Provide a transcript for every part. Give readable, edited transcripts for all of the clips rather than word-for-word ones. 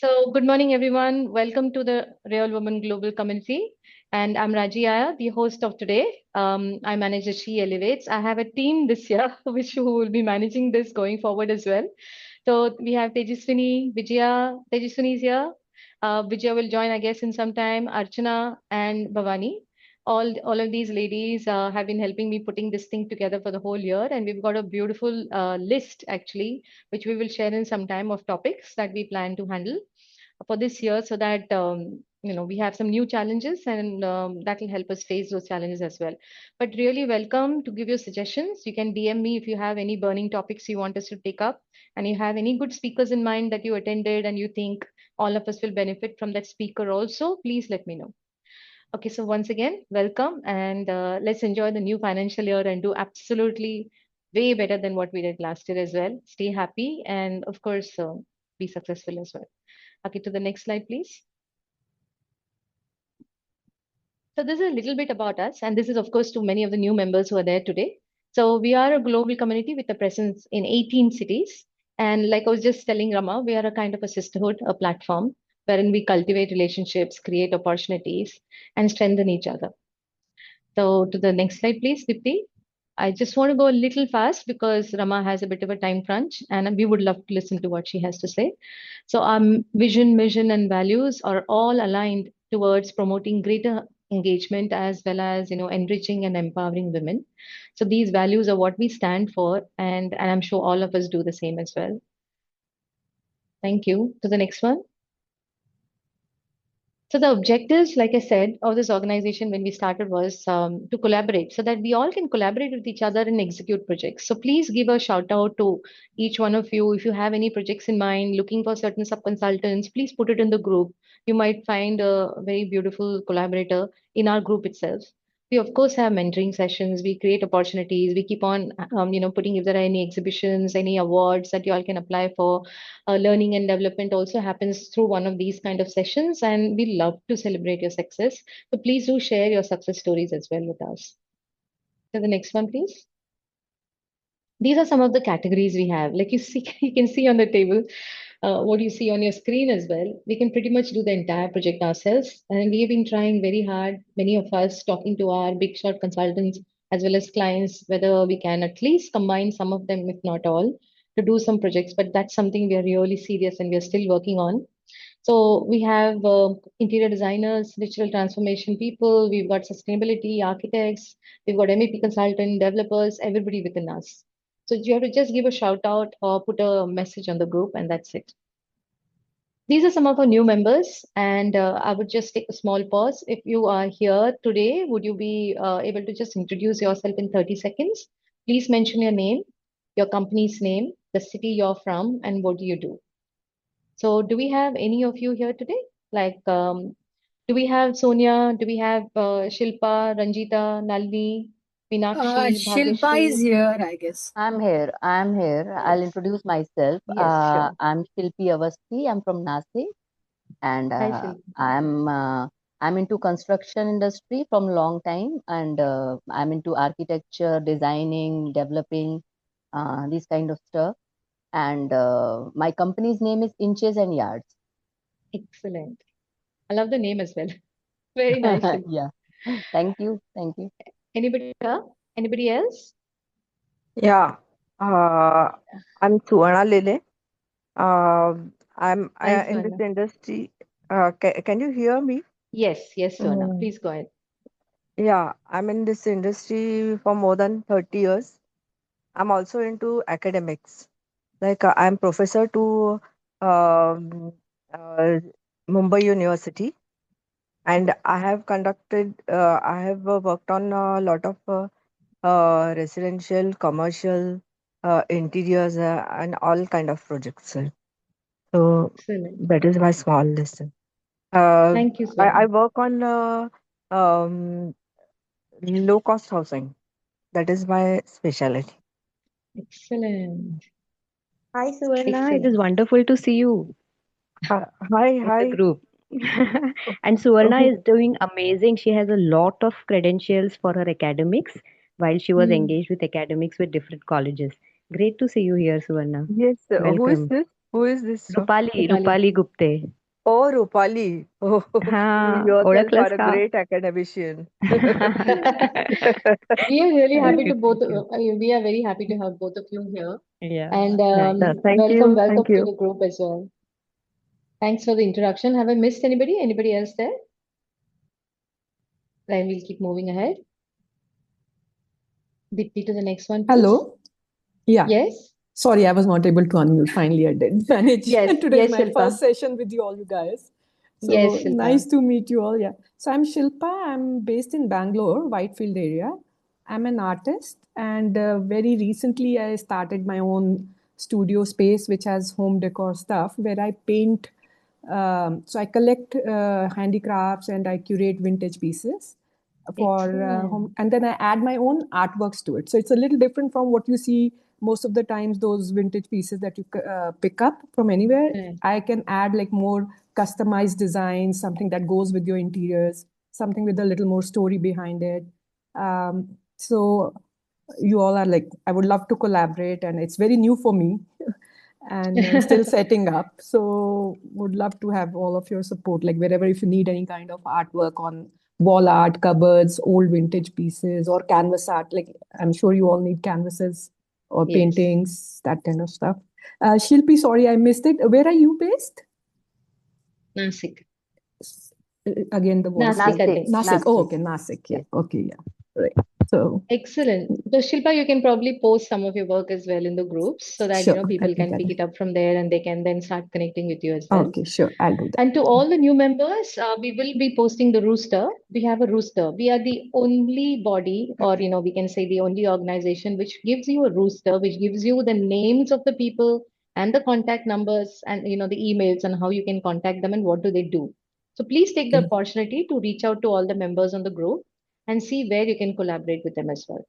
Good morning, everyone. Welcome to the Real Women Global Community. And I'm Raji Aya, the host of today. I manage the She Elevates. I have a team this year, which who will be managing this going forward as well. So we have Tejaswini, Vijaya. Tejaswini is here. Vijaya will join, I guess, in some time. Archana and Bhavani. All of these ladies have been helping me putting this thing together for the whole year, and we've got a beautiful list actually, which we will share in some time of topics that we plan to handle for this year so that we have some new challenges and that will help us face those challenges as well. But really welcome to give your suggestions. You can DM me if you have any burning topics you want us to take up and you have any good speakers in mind that you attended and you think all of us will benefit from that speaker also, please let me know. Okay, so once again, welcome and let's enjoy the new financial year and do absolutely way better than what we did last year as well. Stay happy and of course, be successful as well. Okay, to the next slide, please. So this is a little bit about us, and this is, of course, to many of the new members who are there today. So we are a global community with a presence in 18 cities. And like I was just telling Rama, we are a kind of a sisterhood, a platform wherein we cultivate relationships, create opportunities, and strengthen each other. So to the next slide, please, Dipti. I just want to go a little fast because Rama has a bit of a time crunch and we would love to listen to what she has to say. So our vision, mission, and values are all aligned towards promoting greater engagement as well as enriching and empowering women. So these values are what we stand for, and I'm sure all of us do the same as well. Thank you. To the next one. So the objectives, like I said, of this organization when we started was to collaborate so that we all can collaborate with each other and execute projects. So please give a shout out to each one of you. If you have any projects in mind, looking for certain sub-consultants, please put it in the group. You might find a very beautiful collaborator in our group itself. We of course have mentoring sessions. We create opportunities. We keep on, putting if there are any exhibitions, any awards that you all can apply for. Learning and development also happens through one of these kind of sessions, and we love to celebrate your success. So please do share your success stories as well with us. So the next one, please. These are some of the categories we have. Like you see, you can see on the table what you see on your screen as well. We can pretty much do the entire project ourselves, and we've been trying very hard. Many of us talking to our big shot consultants as well as clients, whether we can at least combine some of them, if not all, to do some projects. But that's something we are really serious and we are still working on. So we have interior designers, digital transformation people, we've got sustainability architects, we've got MEP consultant, developers, everybody within us. So you have to just give a shout out or put a message on the group, and that's it. These are some of our new members, and I would just take a small pause. If you are here today, would you be able to just introduce yourself in 30 seconds? Please mention your name, your company's name, the city you're from, and what do you do? So, do we have any of you here today? Like, do we have Sonia? Do we have Shilpa, Ranjita, Nalini, Meenakshi, Shilpa is Bhagyashree? here, I guess. I'm here. I'm here. I'll Yes, introduce myself. yes, sure. I'm Shilpi Avasti. I'm from Nashik, and Hi, Shilpa. I'm into construction industry from long time, and I'm into architecture, designing, developing, these kind of stuff. And my company's name is Inches and Yards. Excellent. I love the name as well. Very nice, Shilpa. Yeah. Thank you. Thank you. Anybody here? Anybody else? Yeah, uh, I'm Suvarna Lele. I'm Hi, in this Swana. industry. Can you hear me? Yes, yes, Swana. Mm. Please go ahead. Yeah, I'm in this industry for more than 30 years. I'm also into academics. Like I'm professor to um, uh, Mumbai University, and I have worked on a lot of residential, commercial, interiors, and all kind of projects. So Excellent. that is my small lesson. Uh, Thank you, I Swana. work on um, low cost housing. That is my specialty. Excellent. Hi Suvarna, it is Excellent. wonderful to see you Hi, in the hi. group. And Suvarna is doing amazing. She has a lot of credentials for her academics while she was Hmm. engaged with academics with different colleges. Great to see you here, Suvarna. Yes, who is Welcome. this? Who is this? Sir? Rupali, Rupali. Rupali Gupte. Oh, Rupali. Oh, you हाँ, yourself ओळखलंस are a का? great academician. We are really Thank happy you, to both. thank you. We are very happy to have both of you here, Yeah, and nice. Thank welcome, you. welcome Thank to you. the group as well. Thanks for the introduction. Have I missed anybody? Anybody else there? Then we'll keep moving ahead. Dipti to the next one, please. Hello. Yeah. Yes. Sorry, I was not able to unmute. Finally, I did manage. Yes. Today is Yes, my Shilpa. first session with you all, you guys. Yes, So Shilpa. nice to meet you all. Yeah. So I'm Shilpa. I'm based in Bangalore, Whitefield area. I'm an artist, and very recently I started my own studio space, which has home decor stuff where I paint. So I collect handicrafts and I curate vintage pieces for home, Excellent. and then I add my own artworks to it. So it's a little different from what you see most of the times, those vintage pieces that you pick up from anywhere. Right. I can add like more customized designs, something that goes with your interiors, something with a little more story behind it. So you all are like, I would love to collaborate, and it's very new for me. And I'm still setting up. So would love to have all of your support, like wherever if you need any kind of artwork on wall art, cupboards, old vintage pieces, or canvas art. Like I'm sure you all need canvases or Yes. paintings, that kind of stuff. Shilpi, sorry, I missed it. Where are you based? Nasik. Again, the voice. Nasik, I Nasik. think. Nasik. Oh, Nasik. okay, Nasik. Yeah. Yes. Okay, yeah. Right. So Excellent. So Shilpa, you can probably post some of your work as well in the groups so that, sure, I'll people do can that. pick it up from there and they can then start connecting with you as well. Okay, sure, I'll do that. And to all the new members, we will be posting the rooster. We have a rooster. We are the only body, or we can say the only organization which gives you a rooster, which gives you the names of the people and the contact numbers and the emails and how you can contact them and what do they do. So please take the Okay. opportunity to reach out to all the members on the group and see where you can collaborate with them as well.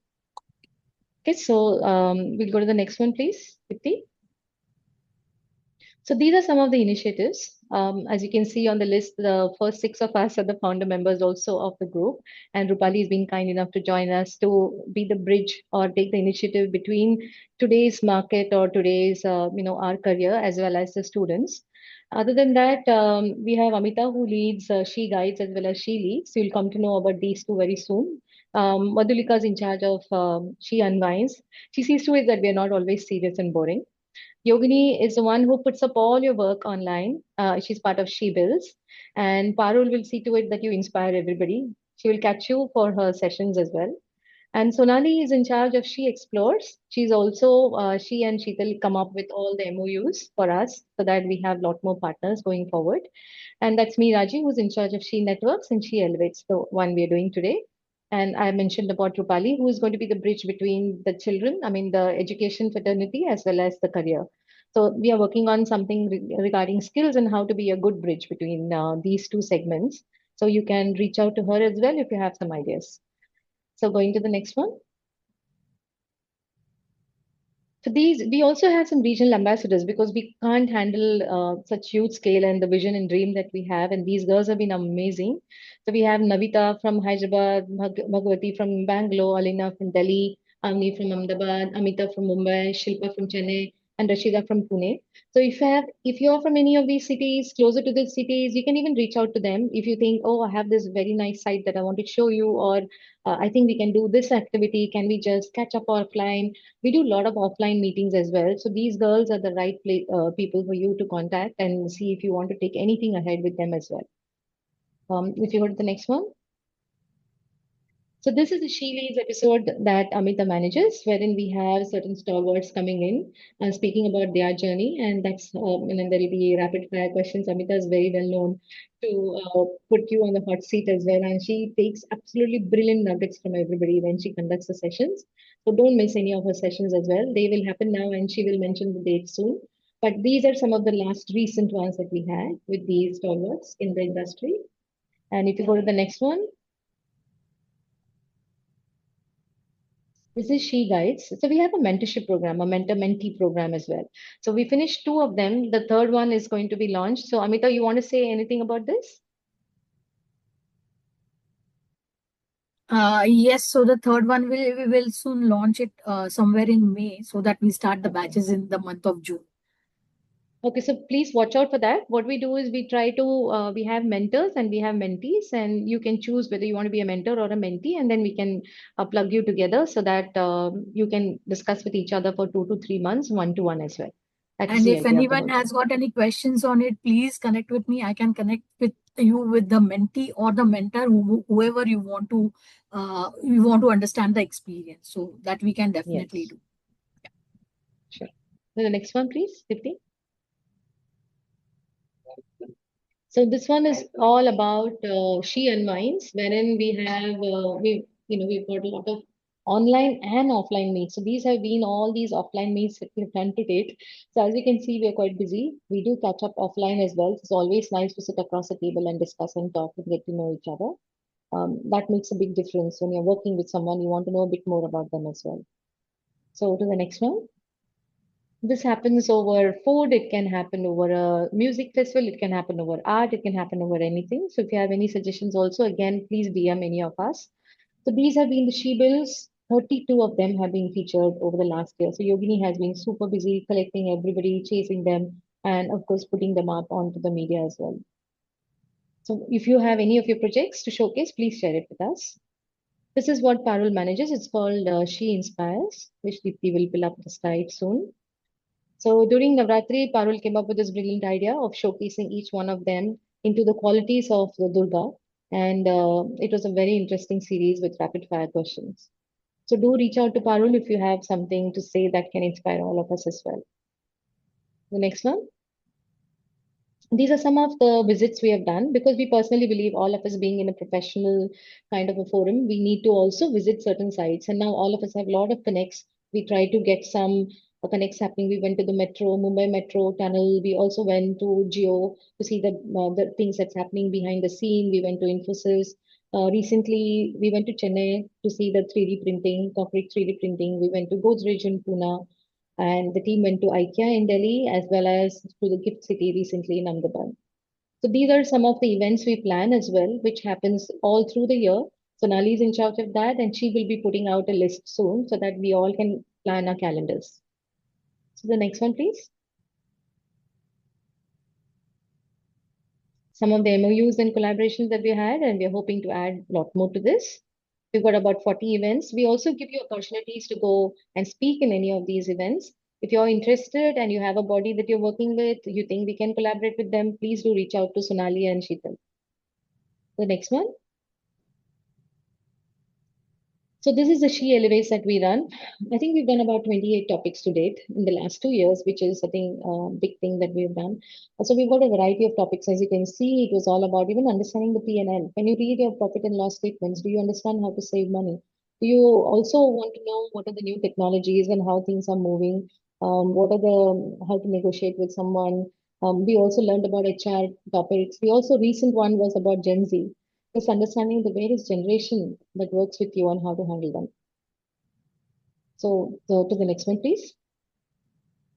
Okay, so we'll go to the next one, please, Dipti. So these are some of the initiatives. As you can see on the list, the first six of us are the founder members also of the group, and Rupali has been kind enough to join us to be the bridge or take the initiative between today's market or today's, our career as well as the students. Other than that, we have Amita who leads She Guides as well as She Leads. You'll come to know about these two very soon. Madhulika is in charge of She Unwinds. She sees to it that we are not always serious and boring. Yogini is the one who puts up all your work online. She's part of She Builds. And Parul will see to it that you inspire everybody. She will catch you for her sessions as well. And Sonali is in charge of She Explores. She's also, she and Sheetal come up with all the MOUs for us so that we have a lot more partners going forward. And that's me, Raji, who's in charge of She Networks and She Elevates, the one we are doing today. And I mentioned about Rupali, who is going to be the bridge between the children, I mean, the education fraternity as well as the career. So we are working on something regarding skills and how to be a good bridge between these two segments. So you can reach out to her as well if you have some ideas. So going to the next one. So these, we also have some regional ambassadors because we can't handle such huge scale and the vision and dream that we have. And these girls have been amazing. So we have Navita from Hyderabad, Bhagwati from Bangalore, Alina from Delhi, Amni from Ahmedabad, Amita from Mumbai, Shilpa from Chennai, and Rashida from Pune. So if you're from any of these cities, closer to the cities, you can even reach out to them if you think, oh, I have this very nice site that I want to show you, or I think we can do this activity. Can we just catch up offline? We do a lot of offline meetings as well. So these girls are the right people for you to contact and see if you want to take anything ahead with them as well. If you go to the next one. So this is the She Leads episode that Amita manages, wherein we have certain stalwarts coming in and speaking about their journey, and and then there will be rapid fire questions. Amita is very well known to put you on the hot seat as well, and she takes absolutely brilliant nuggets from everybody when she conducts the sessions. So don't miss any of her sessions as well. They will happen now, and she will mention the date soon. But these are some of the last recent ones that we had with these stalwarts in the industry. And if you go to the next one. This is She Guides. So we have a mentorship program, a mentor-mentee program as well. So we finished two of them. The third one is going to be launched. So Amita, you want to say anything about this? Yes, so the third one we will soon launch it somewhere in May so that we start the batches in the month of June. Okay, so please watch out for that. What we do is we try to, we have mentors and we have mentees, and you can choose whether you want to be a mentor or a mentee, and then we can plug you together so that you can discuss with each other for 2 to 3 months, one to one as well. That is And the if idea of the anyone whole thing. has got any questions on it, please connect with me. I can connect with you with the mentee or the mentor, whoever you want to understand the experience. So that we can definitely Yes. do. Sure. So the next one, please, Dipti. So this one is all about She Unwinds, wherein we've got a lot of online and offline meets. So these have been all these offline meets that we've done to date. So as you can see, we are quite busy. We do catch up offline as well. It's always nice to sit across the table and discuss and talk and get to know each other. That makes a big difference when you're working with someone. You want to know a bit more about them as well. So to the next one. This happens over food, it can happen over a music festival, it can happen over art, it can happen over anything. So if you have any suggestions also, again, please DM any of us. So these have been the she bills. 32 of them have been featured over the last year. So Yogini has been super busy collecting everybody, chasing them, and of course putting them up onto the media as well. So if you have any of your projects to showcase, please share it with us. This is what Parul manages. It's called She Inspires, which Deepti will fill up the slide soon. So during Navratri, Parul came up with this brilliant idea of showcasing each one of them into the qualities of the Durga. And it was a very interesting series with rapid fire questions. So do reach out to Parul if you have something to say that can inspire all of us as well. The next one. These are some of the visits we have done because we personally believe all of us being in a professional kind of a forum, we need to also visit certain sites. And now all of us have a lot of connects. We try to get some connects happening. We went to the metro, Mumbai Metro tunnel. We also went to Geo to see the things that's happening behind the scene. We went to Infosys. Recently, we went to Chennai to see the 3D printing, concrete 3D printing. We went to Godrej in Pune, and the team went to IKEA in Delhi as well as to the Gift City recently in Ahmedabad. So these are some of the events we plan as well, which happens all through the year. Sonali is in charge of that, and she will be putting out a list soon so that we all can plan our calendars. So the next one, please. Some of the MOUs and collaborations that we had, and we're hoping to add a lot more to this. We've got about 40 events. We also give you opportunities to go and speak in any of these events. If you're interested and you have a body that you're working with, you think we can collaborate with them, please do reach out to Sonali and Sheetal. The next one. So this is the She Elevates that we run. I think we've done about 28 topics to date in the last 2 years, which is, I think, a big thing that we've done. So we've got a variety of topics. As you can see, it was all about even understanding the P&L. When you read your profit and loss statements, do you understand how to save money? Do you also want to know what are the new technologies and how things are moving? How to negotiate with someone? We also learned about HR topics. The also recent one was about Gen Z, just understanding the various generation that works with you and how to handle them. So to the next one, please.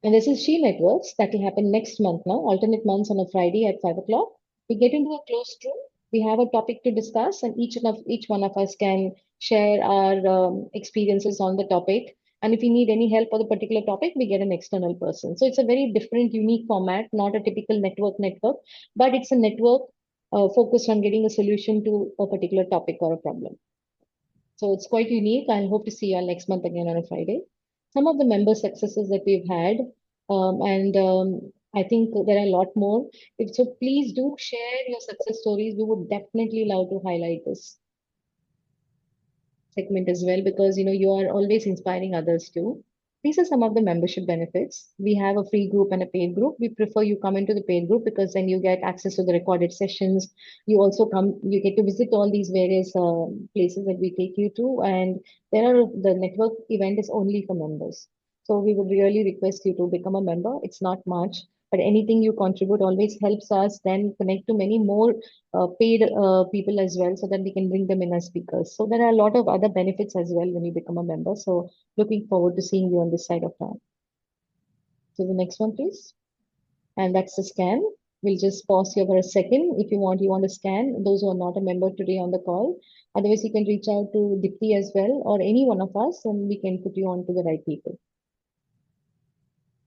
And this is She Networks that will happen next month now, alternate months on a Friday at 5 o'clock. We get into a closed room. We have a topic to discuss, and each one of us can share our experiences on the topic. And if we need any help for the particular topic, we get an external person. So it's a very different, unique format, not a typical network, but it's a network focused on getting a solution to a particular topic or a problem. So it's quite unique. I hope to see you all next month again on a Friday. Some of the member successes that we've had, and I think there are a lot more. So please do share your success stories. We would definitely love to highlight this segment as well because you are always inspiring others too. These are some of the membership benefits. We have a free group and a paid group. We prefer you come into the paid group because then you get access to the recorded sessions. You get to visit all these various places that we take you to, and the network event is only for members. So we would really request you to become a member. It's not much, but anything you contribute always helps us then connect to many more paid people as well so that we can bring them in as speakers. So there are a lot of other benefits as well when you become a member. So looking forward to seeing you on this side of town. So the next one, please. And that's the scan. We'll just pause here for a second. If you want to scan those who are not a member today on the call. Otherwise, you can reach out to Dipti as well or any one of us and we can put you on to the right people.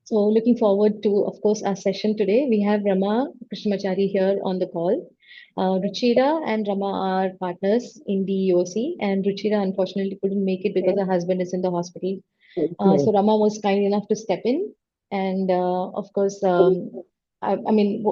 So looking forward to, of course, our session today. We have Rama Krishnamachari here on the call. Ruchira and Rama are partners in the UOC, and Ruchira unfortunately couldn't make it because her husband is in the hospital. So Rama was kind enough to step in, and of course, I mean,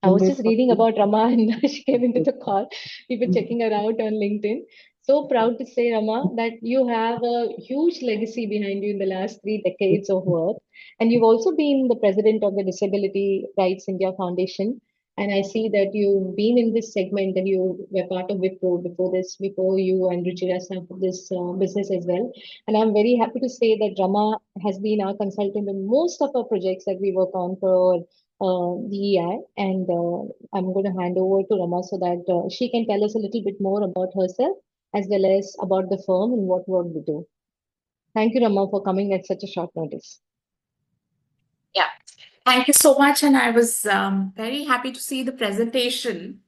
I was just reading about Rama, and she came into the call. We were checking her out on LinkedIn. So proud to say, Rama, that you have a huge legacy behind you in the last 3 decades of work, and you've also been the president of the Disability Rights India Foundation. And I see that you've been in this segment and you were part of Wipro before this, before you and Ruchira started this business as well. And I'm very happy to say that Rama has been our consultant in most of our projects that we work on for DEI. And I'm going to hand over to Rama so that she can tell us a little bit more about herself as well as about the firm and what work we do. Thank you, Rama, for coming at such a short notice. Yeah, thank you so much. And I was very happy to see the presentation.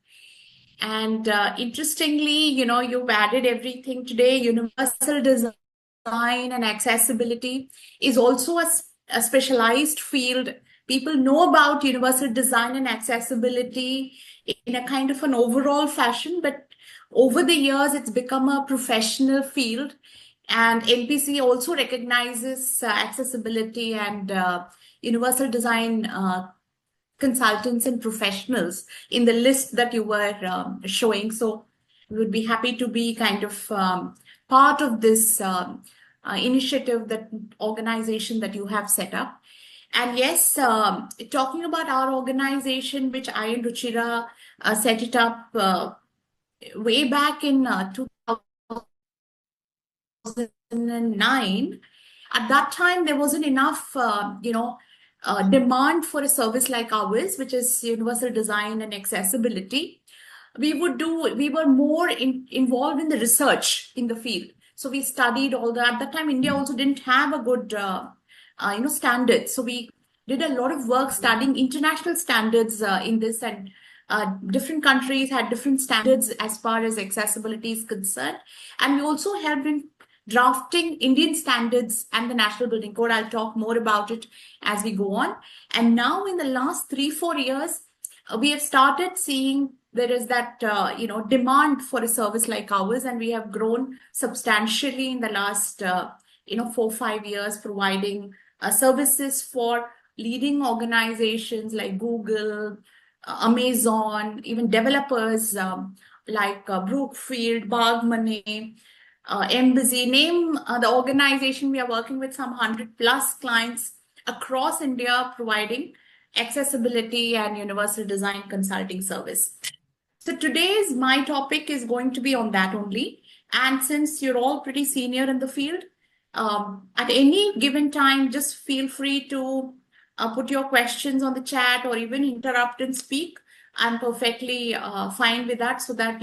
And interestingly, you've added everything today. Universal design and accessibility is also a specialized field. People know about universal design and accessibility in a kind of an overall fashion, but over the years, it's become a professional field. And NPC also recognizes accessibility and universal design consultants and professionals in the list that you were showing. So we would be happy to be kind of part of this initiative, that organization that you have set up. And yes, talking about our organization, which I and Ruchira set it up way back in 2009. At that time, there wasn't enough, demand for a service like ours, which is universal design and accessibility. We were more involved in the research in the field. So we studied all that. At that time, India also didn't have a good, standards. So we did a lot of work studying international standards in this, and different countries had different standards as far as accessibility is concerned. And we also helped in drafting Indian standards and the National Building Code. I'll talk more about it as we go on. And now in the last 3-4 years, we have started seeing there is that demand for a service like ours, and we have grown substantially in the last 4-5 years, providing services for leading organizations like Google, Amazon, even developers like Brookfield, Bag Money, Embassy. Name the organization. We are working with some 100+ clients across India, providing accessibility and universal design consulting service. So today's my topic is going to be on that only. And since you're all pretty senior in the field, at any given time, just feel free to put your questions on the chat or even interrupt and speak. I'm perfectly fine with that, so that,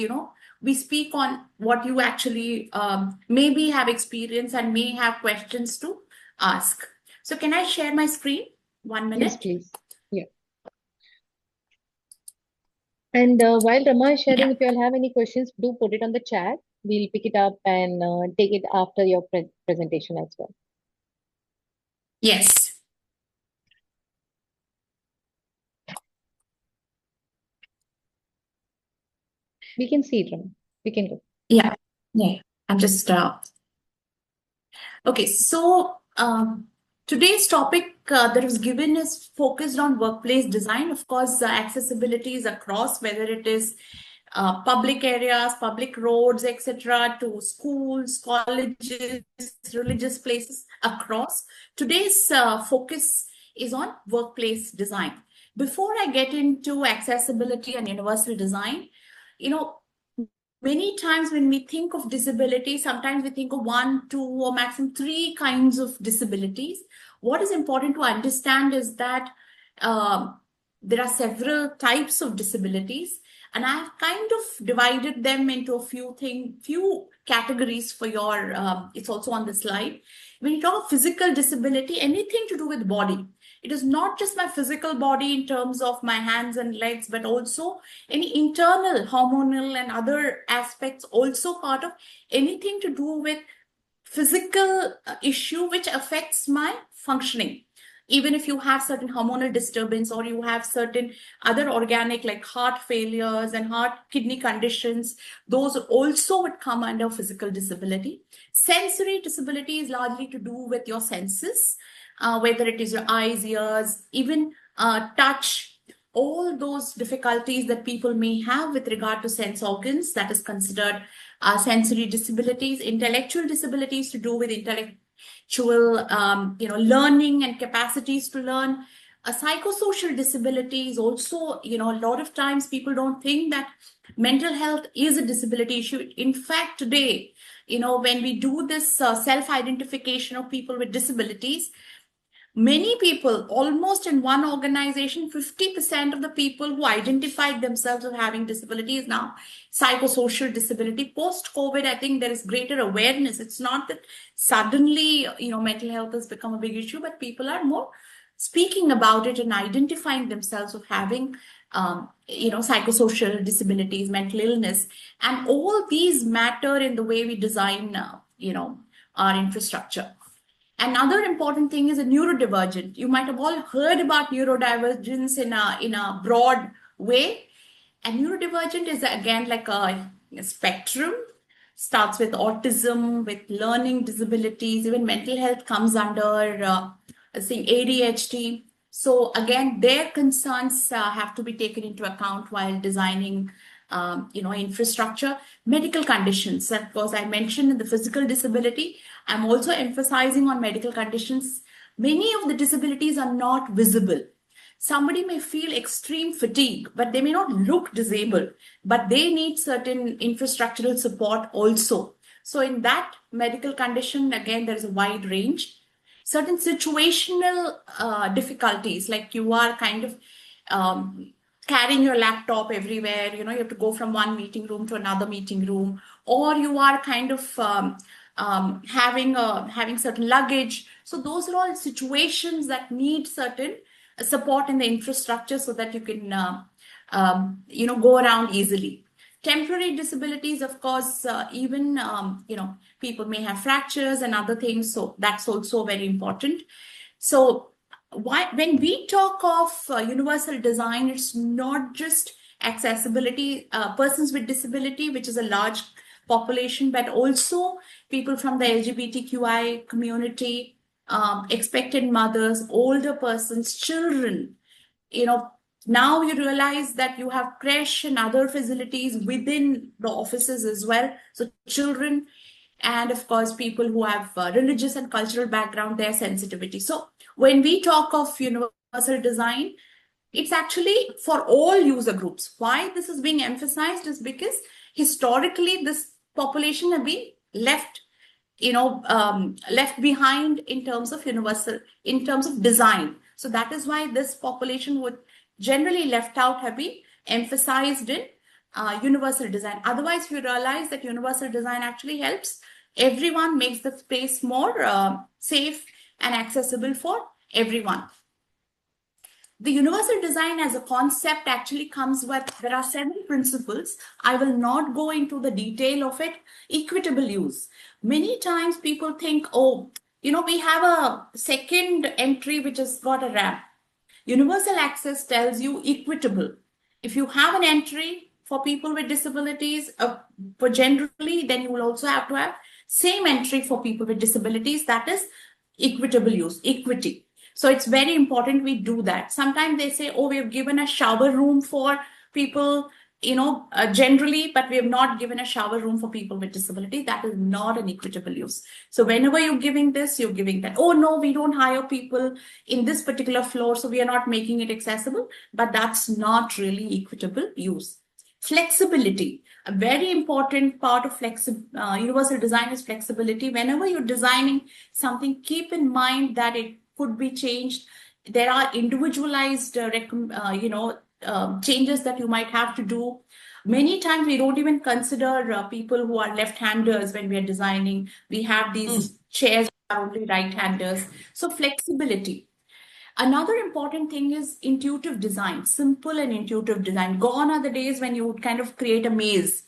we speak on what you actually maybe have experience and may have questions to ask. So can I share my screen? 1 minute. Yes, please. Yeah. And while Rama is sharing, if you all have any questions, do put it on the chat. We'll pick it up and take it after your presentation as well. Yes. We can see it, Rama. We can go. Yeah. I'm just okay. So today's topic that was given is focused on workplace design. Of course, accessibility is across, whether it is public areas, public roads, etc., to schools, colleges, religious places across. Today's focus is on workplace design. Before I get into accessibility and universal design, many times when we think of disability, sometimes we think of 1, 2, or maximum 3 kinds of disabilities. What is important to understand is that there are several types of disabilities, and I have kind of divided them into a few categories for your, it's also on the slide. When you talk of physical disability, anything to do with body. It is not just my physical body in terms of my hands and legs, but also any internal hormonal and other aspects, also part of anything to do with physical issue which affects my functioning. Even if you have certain hormonal disturbance or you have certain other organic like heart failures and heart kidney conditions, those also would come under physical disability. Sensory disability is largely to do with your senses, whether it is your eyes, ears, even touch, all those difficulties that people may have with regard to sense organs, that is considered sensory disabilities. Intellectual disabilities to do with intellectual, learning and capacities to learn. A psychosocial disability is also, a lot of times people don't think that mental health is a disability issue. In fact, today, when we do this self-identification of people with disabilities, many people, almost in one organization, 50% of the people who identified themselves as having disabilities now psychosocial disability. Post-COVID, I think there is greater awareness. It's not that suddenly, mental health has become a big issue, but people are more speaking about it and identifying themselves of having, psychosocial disabilities, mental illness. And all these matter in the way we design, our infrastructure. Another important thing is a neurodivergent. You might have all heard about neurodivergence in a broad way. And neurodivergent is again like a spectrum. Starts with autism, with learning disabilities, even mental health comes under, ADHD. So again, their concerns have to be taken into account while designing, infrastructure. Medical conditions, of course, I mentioned in the physical disability. I'm also emphasizing on medical conditions. Many of the disabilities are not visible. Somebody may feel extreme fatigue, but they may not look disabled, but they need certain infrastructural support also. So in that medical condition, again, there is a wide range. Certain situational difficulties, like you are kind of carrying your laptop everywhere, you have to go from one meeting room to another meeting room, or you are kind of having certain luggage. So those are all situations that need certain support in the infrastructure so that you can go around easily. Temporary disabilities, of course, even people may have fractures and other things, so that's also very important. So when we talk of universal design, it's not just accessibility, persons with disability, which is a large population, but also people from the LGBTQI community, expectant mothers, older persons, children. Now you realize that you have creche and other facilities within the offices as well. So children, and of course, people who have religious and cultural background, their sensitivity. So when we talk of universal design, it's actually for all user groups. Why this is being emphasized is because historically this population have been left behind in terms of design. So that is why this population would generally left out have been emphasized in universal design. Otherwise, you realize that universal design actually helps everyone, makes the space more safe and accessible for everyone. The universal design as a concept actually comes with, there are 7 principles. I will not go into the detail of it. Equitable use. Many times people think, we have a second entry which has got a ramp. Universal access tells you equitable. If you have an entry for people with disabilities, for generally, then you will also have to have same entry for people with disabilities. That is equitable use, equity. So it's very important we do that. Sometimes they say, we have given a shower room for people, generally, but we have not given a shower room for people with disability. That is not an equitable use. So whenever you're giving this, you're giving that. Oh, no, we don't hire people in this particular floor, so we are not making it accessible. But that's not really equitable use. Flexibility. A very important part of universal design is flexibility. Whenever you're designing something, keep in mind that it could be changed. There are individualized, changes that you might have to do. Many times we don't even consider people who are left-handers when we are designing. We have these chairs that are only right-handers. So flexibility. Another important thing is intuitive design, simple and intuitive design. Gone are the days when you would kind of create a maze.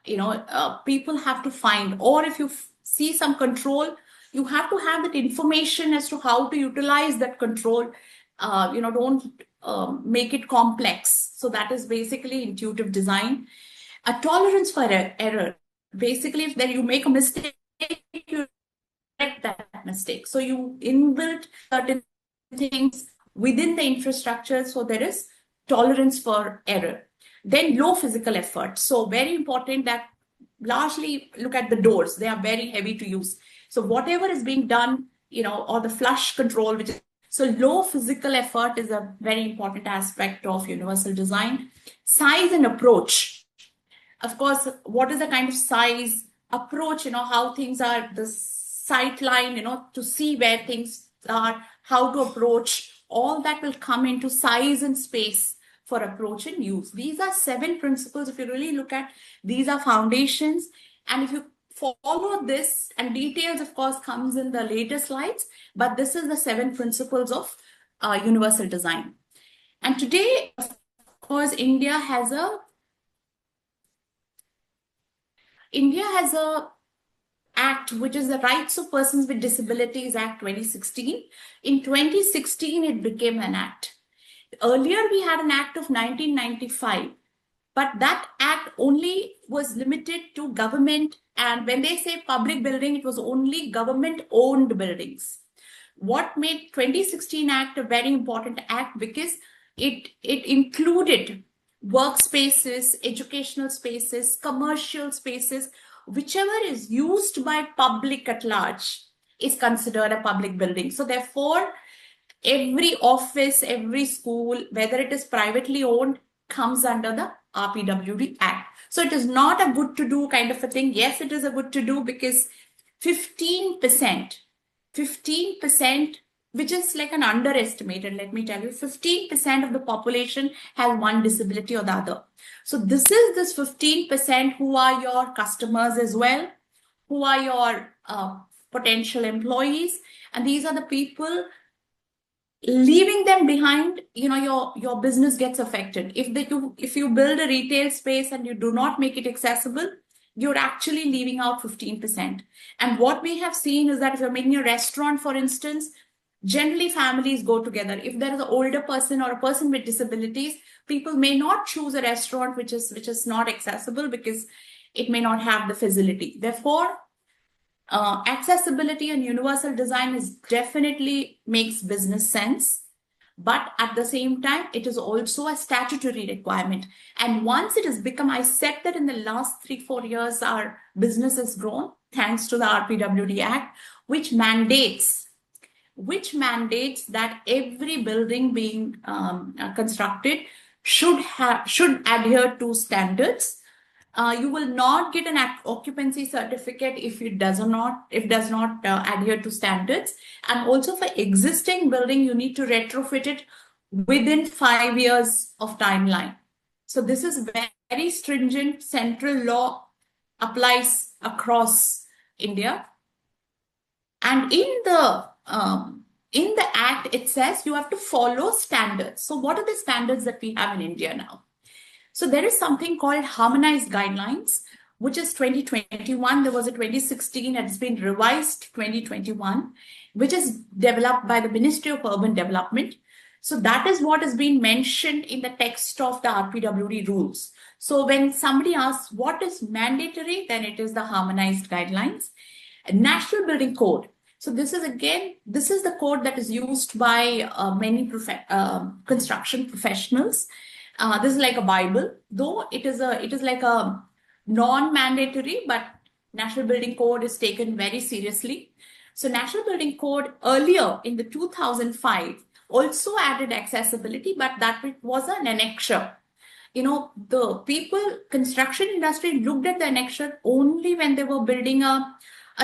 People have to find, or if you see some control, you have to have that information as to how to utilize that control. Don't make it complex. So that is basically intuitive design. A tolerance for error. Basically, if you make a mistake, you correct that mistake. So you inbuilt certain things within the infrastructure, so there is tolerance for error. Then low physical effort. So very important that largely look at the doors. They are very heavy to use. So whatever is being done, or the flush control, so low physical effort is a very important aspect of universal design. Size and approach. Of course, what is the kind of size, approach, how things are, the sight line, to see where things are, how to approach, all that will come into size and space for approach and use. These are 7 principles. If you really look at, these are foundations. And if you follow this, and details, of course, comes in the later slides, but this is the 7 principles of universal design. And today, of course, India has a act, which is the Rights of Persons with Disabilities Act 2016. In 2016, it became an act. Earlier, we had an act of 1995, but that act only was limited to government. And when they say public building, it was only government-owned buildings. What made 2016 act a very important act? Because it included workspaces, educational spaces, commercial spaces, whichever is used by public at large is considered a public building. So therefore, every office, every school, whether it is privately owned, comes under the RPWD Act. So it is not a good to do kind of a thing. Yes, it is a good to do because 15%, which is like an underestimated, let me tell you, 15% of the population has one disability or the other. So this 15% who are your customers as well, who are your potential employees, and these are the people. Leaving them behind, your business gets affected. If you build a retail space and you do not make it accessible, you're actually leaving out 15%. And what we have seen is that if you're making a restaurant, for instance, generally families go together. If there is an older person or a person with disabilities, people may not choose a restaurant which is not accessible because it may not have the facility. Therefore, accessibility and universal design is definitely makes business sense, but at the same time, it is also a statutory requirement. And once it has become, I said that in the last 3-4 years, our business has grown thanks to the RPWD Act, which mandates that every building being constructed should adhere to standards. You will not get an occupancy certificate if it does not adhere to standards. And also for existing building, you need to retrofit it within 5 years of timeline. So this is very stringent. Central law applies across India. And in the act, it says you have to follow standards. So what are the standards that we have in India now? So there is something called harmonized guidelines, which is 2021. There was a 2016, and it's been revised 2021, which is developed by the Ministry of Urban Development. So that is what has been mentioned in the text of the RPWD rules. So when somebody asks what is mandatory, then it is the harmonized guidelines. National Building Code. So this is the code that is used by many construction professionals. This is like a Bible, though it is like a non-mandatory, but National Building Code is taken very seriously. So National Building Code earlier in the 2005 also added accessibility, but that was an annexure. The construction industry looked at the annexure only when they were building a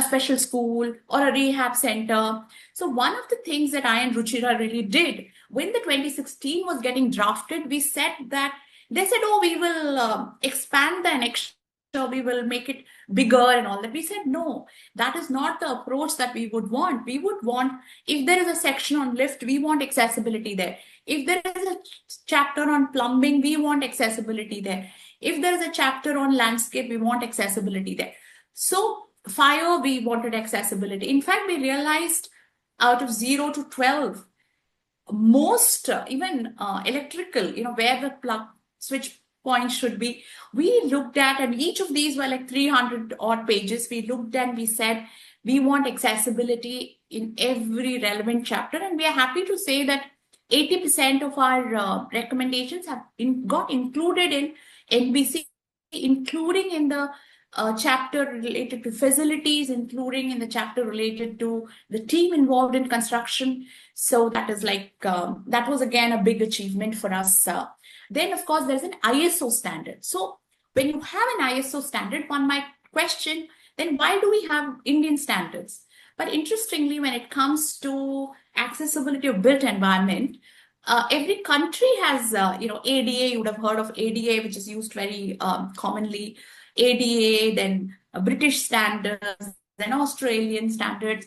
special school or a rehab center. So one of the things that I and Ruchira really did when the 2016 was getting drafted, they said, oh, we will expand the annexure, we will make it bigger and all that. We said, no, that is not the approach that we would want. We would want, if there is a section on lift, we want accessibility there. If there is a chapter on plumbing, we want accessibility there. If there is a chapter on landscape, we want accessibility there. So fire, we wanted accessibility. In fact, we realized out of 0 to 12, most even electrical, where the plug switch point should be, we looked at, and each of these were like 300 odd pages. We looked and we said, we want accessibility in every relevant chapter. And we are happy to say that 80% of our recommendations have got included in NBC, including in the chapter related to facilities, including in the chapter related to the team involved in construction. So that is like, that was again a big achievement for us. Then, of course, there's an ISO standard. So when you have an ISO standard, one might question, then why do we have Indian standards? But interestingly, when it comes to accessibility of built environment, every country has, ADA, you would have heard of ADA, which is used very commonly. ADA, then British standards, then Australian standards.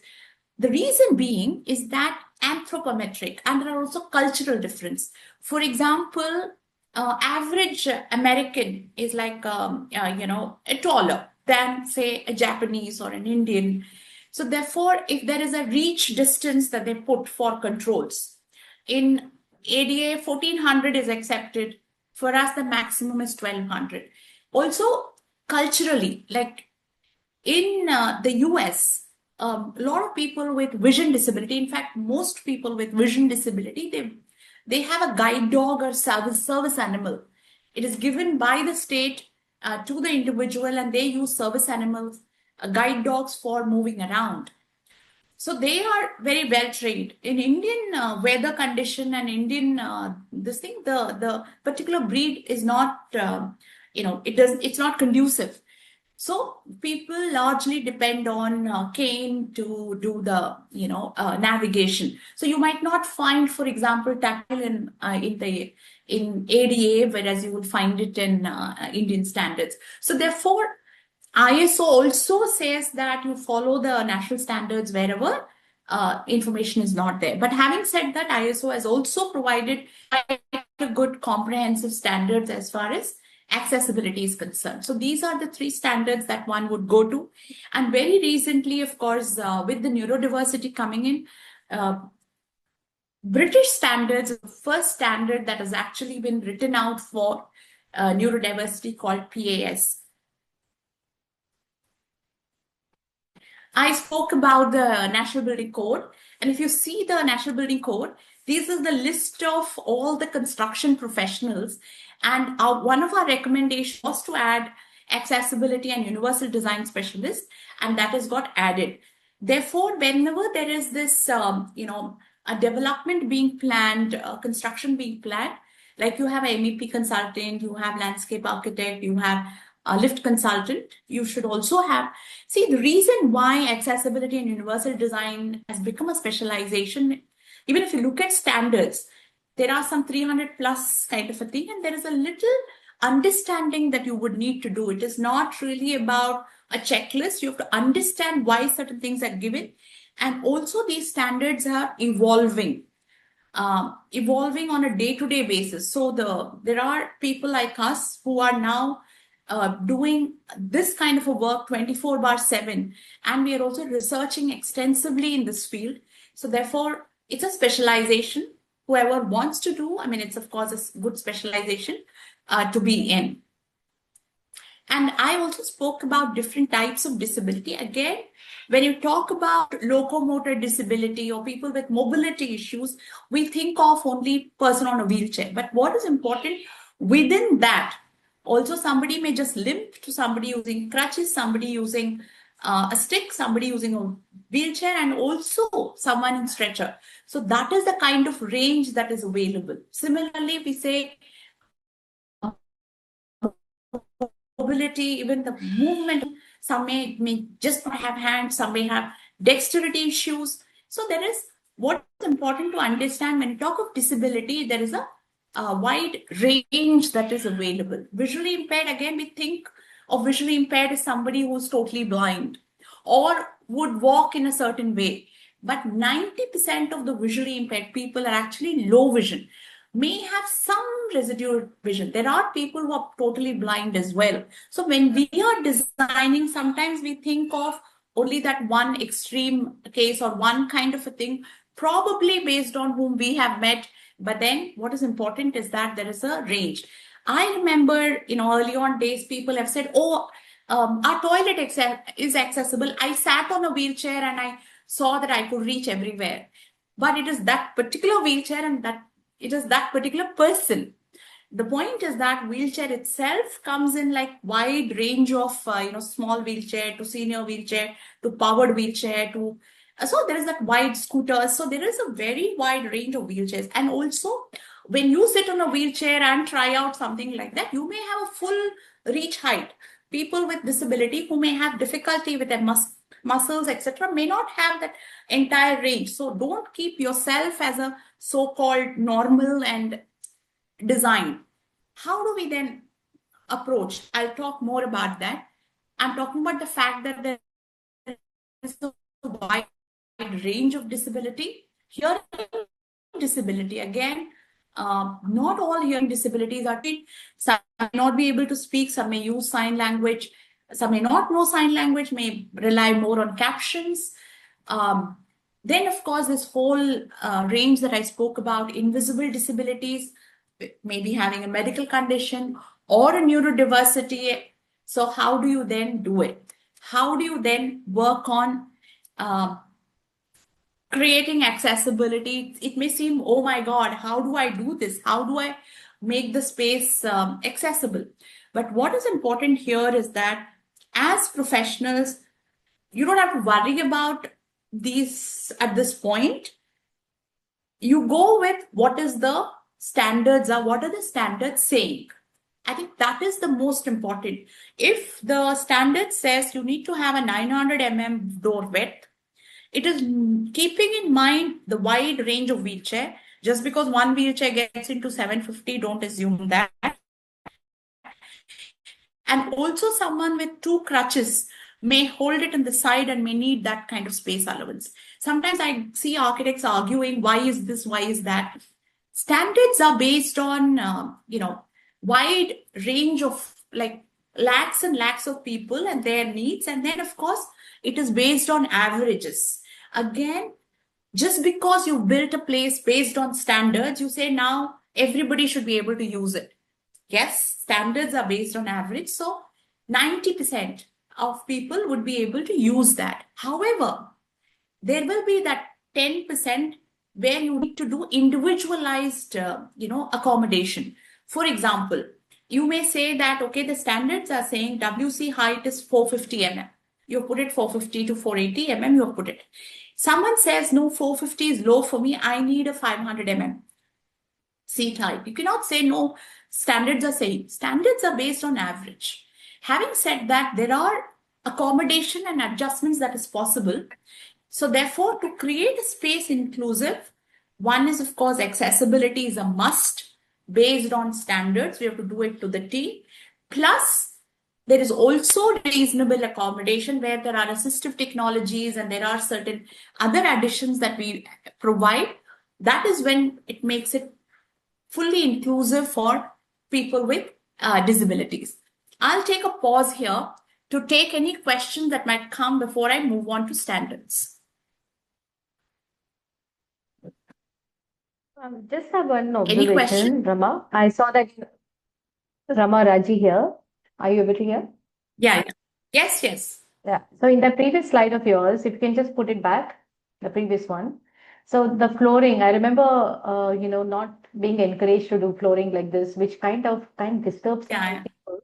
The reason being is that anthropometric, and there are also cultural difference. For example, average American is like, taller than, say, a Japanese or an Indian. So therefore, if there is a reach distance that they put for controls, in ADA, 1400 is accepted. For us, the maximum is 1200. Also, culturally, like in the US, a lot of people with vision disability, in fact, most people with vision disability, they have a guide dog or service animal. It is given by the state to the individual, and they use service animals, guide dogs, for moving around. So they are very well trained. In Indian weather condition and Indian the particular breed is not it's not conducive. So people largely depend on cane to do the navigation. So you might not find, for example, tactile in ADA, whereas you will find it in Indian standards. So therefore, ISO also says that you follow the national standards wherever information is not there. But having said that, ISO has also provided a good comprehensive standards as far as accessibility is concerned. So these are the 3 standards that one would go to. And very recently, of course, with the neurodiversity coming in, British standards is the first standard that has actually been written out for neurodiversity, called PAS. I spoke about the National Building Code. And if you see the National Building Code, this is the list of all the construction professionals. And one of our recommendations was to add accessibility and universal design specialists, and that has got added. Therefore, whenever there is this, a development being planned, construction being planned, like you have an MEP consultant, you have landscape architect, you have a lift consultant, you should also have. See, the reason why accessibility and universal design has become a specialization, even if you look at standards, there are some 300 plus kind of a thing, and there is a little understanding that you would need to do. It is not really about a checklist. You have to understand why certain things are given. And also these standards are evolving on a day-to-day basis. So there are people like us who are now doing this kind of a work 24/7, and we are also researching extensively in this field. So therefore, it's a specialization. Whoever wants to do, it's of course a good specialization to be in. And I also spoke about different types of disability. Again, when you talk about locomotor disability or people with mobility issues, we think of only person on a wheelchair. But what is important within that, also somebody may just limp, to somebody using crutches, somebody using a stick, somebody using a wheelchair, and also someone in stretcher. So that is the kind of range that is available. Similarly, we say mobility, even the movement, some may just not have hands, some may have dexterity issues. So there is, what is important to understand when you talk of disability, there is a wide range that is available. Visually impaired, again, we think of visually impaired as somebody who's totally blind or would walk in a certain way. But 90% of the visually impaired people are actually low vision, may have some residual vision. There are people who are totally blind as well. So when we are designing, sometimes we think of only that one extreme case or one kind of a thing, probably based on whom we have met. But then what is important is that there is a range. I remember, early on days, people have said, oh, our toilet is accessible. I sat on a wheelchair and I saw that I could reach everywhere. But it is that particular wheelchair and that it is that particular person. The point is that wheelchair itself comes in like wide range of small wheelchair to senior wheelchair to powered wheelchair to so there is that wide scooters. So there is a very wide range of wheelchairs. And also when you sit on a wheelchair and try out something like that, you may have a full reach height. People with disability who may have difficulty with their muscles, etc., may not have that entire range. So don't keep yourself as a so-called normal and design. How do we then approach? I'll talk more about that. I'm talking about the fact that there is a wide range of disability. Hearing disability, again, not all hearing disabilities are treated. Some may not be able to speak, some may use sign language, some may not know sign language, may rely more on captions. Then, of course, this whole range that I spoke about, invisible disabilities, maybe having a medical condition or a neurodiversity. So how do you then do it? How do you then work on creating accessibility? It may seem, oh my God, how do I do this? How do I make the space accessible? But what is important here is that as professionals, you don't have to worry about these at this point. You go with what is the standards are, what are the standards saying? I think that is the most important. If the standard says you need to have a 900 mm door width, it is keeping in mind the wide range of wheelchair. Just because one wheelchair gets into 750, don't assume that. And also someone with two crutches may hold it on the side and may need that kind of space allowance. Sometimes I see architects arguing, why is this, why is that? Standards are based on, wide range of like lakhs and lakhs of people and their needs. And then, of course, it is based on averages. Again, just because you built a place based on standards, you say now everybody should be able to use it. Yes, standards are based on average. So 90% of people would be able to use that. However, there will be that 10% where you need to do individualized, accommodation. For example, you may say that, okay, the standards are saying WC height is 450 mm. You put it 450 to 480 mm, you put it. Someone says, no, 450 is low for me. I need a 500 mm seat height. You cannot say, no, standards are saying. Standards are based on average. Having said that, there are accommodation and adjustments that is possible. So therefore, to create a space inclusive, one is, of course, accessibility is a must based on standards. We have to do it to the T. Plus, there is also reasonable accommodation where there are assistive technologies and there are certain other additions that we provide. That is when it makes it fully inclusive for people with disabilities. I'll take a pause here to take any questions that might come before I move on to standards. Just have one Any question? observation, Rama. I saw that Rama Raji here. Are you able to hear? Yeah. Yes, yes. Yeah. So in the previous slide of yours, if you can just put it back, the previous one. So the flooring, I remember, not being encouraged to do flooring like this, which kind disturbs so many Yeah. people.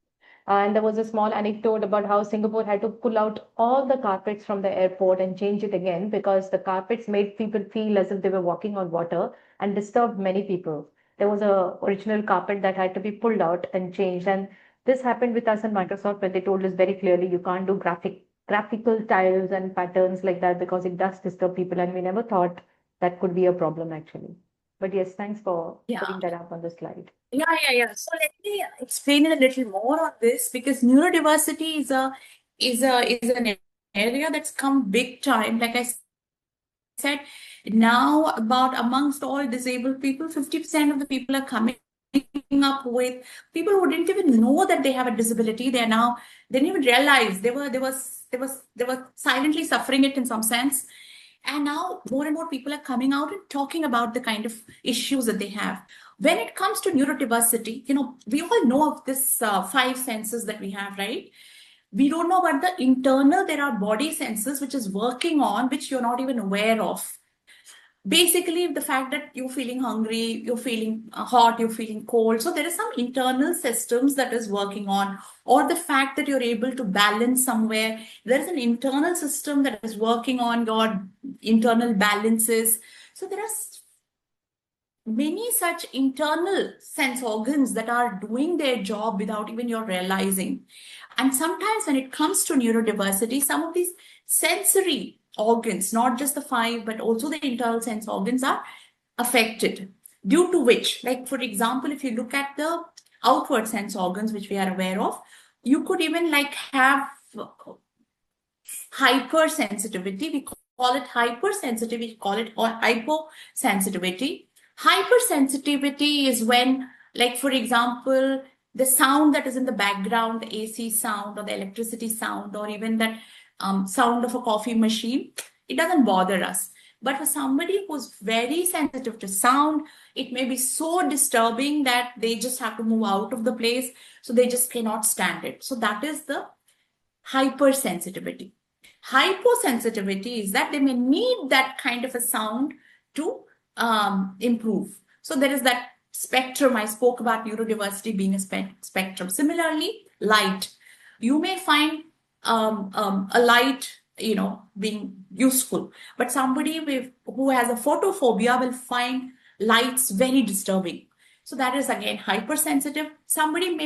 And there was a small anecdote about how Singapore had to pull out all the carpets from the airport and change it again because the carpets made people feel as if they were walking on water and disturbed many people. There was a original carpet that had to be pulled out and changed. And this happened with us in Microsoft when they told us very clearly you can't do graphical tiles and patterns like that because it does disturb people. And we never thought that could be a problem actually. But yes, thanks for Yeah. putting that up on the slide. Yeah. So let me explain it a little more on this because neurodiversity is an area that's come big time. Like I said, now about amongst all disabled people, 50% of the people are coming up with people who didn't even know that they have a disability. They didn't even realize they were silently suffering it in some sense. And now more and more people are coming out and talking about the kind of issues that they have. When it comes to neurodiversity, we all know of this 5 senses that we have, right? We don't know about the internal. There are body senses which is working on, which you're not even aware of. Basically, the fact that you're feeling hungry, you're feeling hot, you're feeling cold. So there is some internal systems that is working on, or the fact that you're able to balance somewhere. There is an internal system that is working on your internal balances. So there are many such internal sense organs that are doing their job without even your realizing. And sometimes when it comes to neurodiversity, some of these sensory organs, not just the 5, but also the internal sense organs are affected, due to which, like for example, if you look at the outward sense organs, which we are aware of, you could even like have hypersensitivity. We call it hypersensitivity, we call it hyposensitivity. Hypersensitivity is when, like for example, the sound that is in the background, the AC sound or the electricity sound, or even that sound of a coffee machine, it doesn't bother us. But for somebody who's very sensitive to sound, it may be so disturbing that they just have to move out of the place. So they just cannot stand it. So that is the hypersensitivity. Hyposensitivity is that they may need that kind of a sound to improve. So there is that spectrum. I spoke about neurodiversity being a spectrum. Similarly, light. You may find a light, being useful, but somebody who has a photophobia will find lights very disturbing. So that is again hypersensitive. Somebody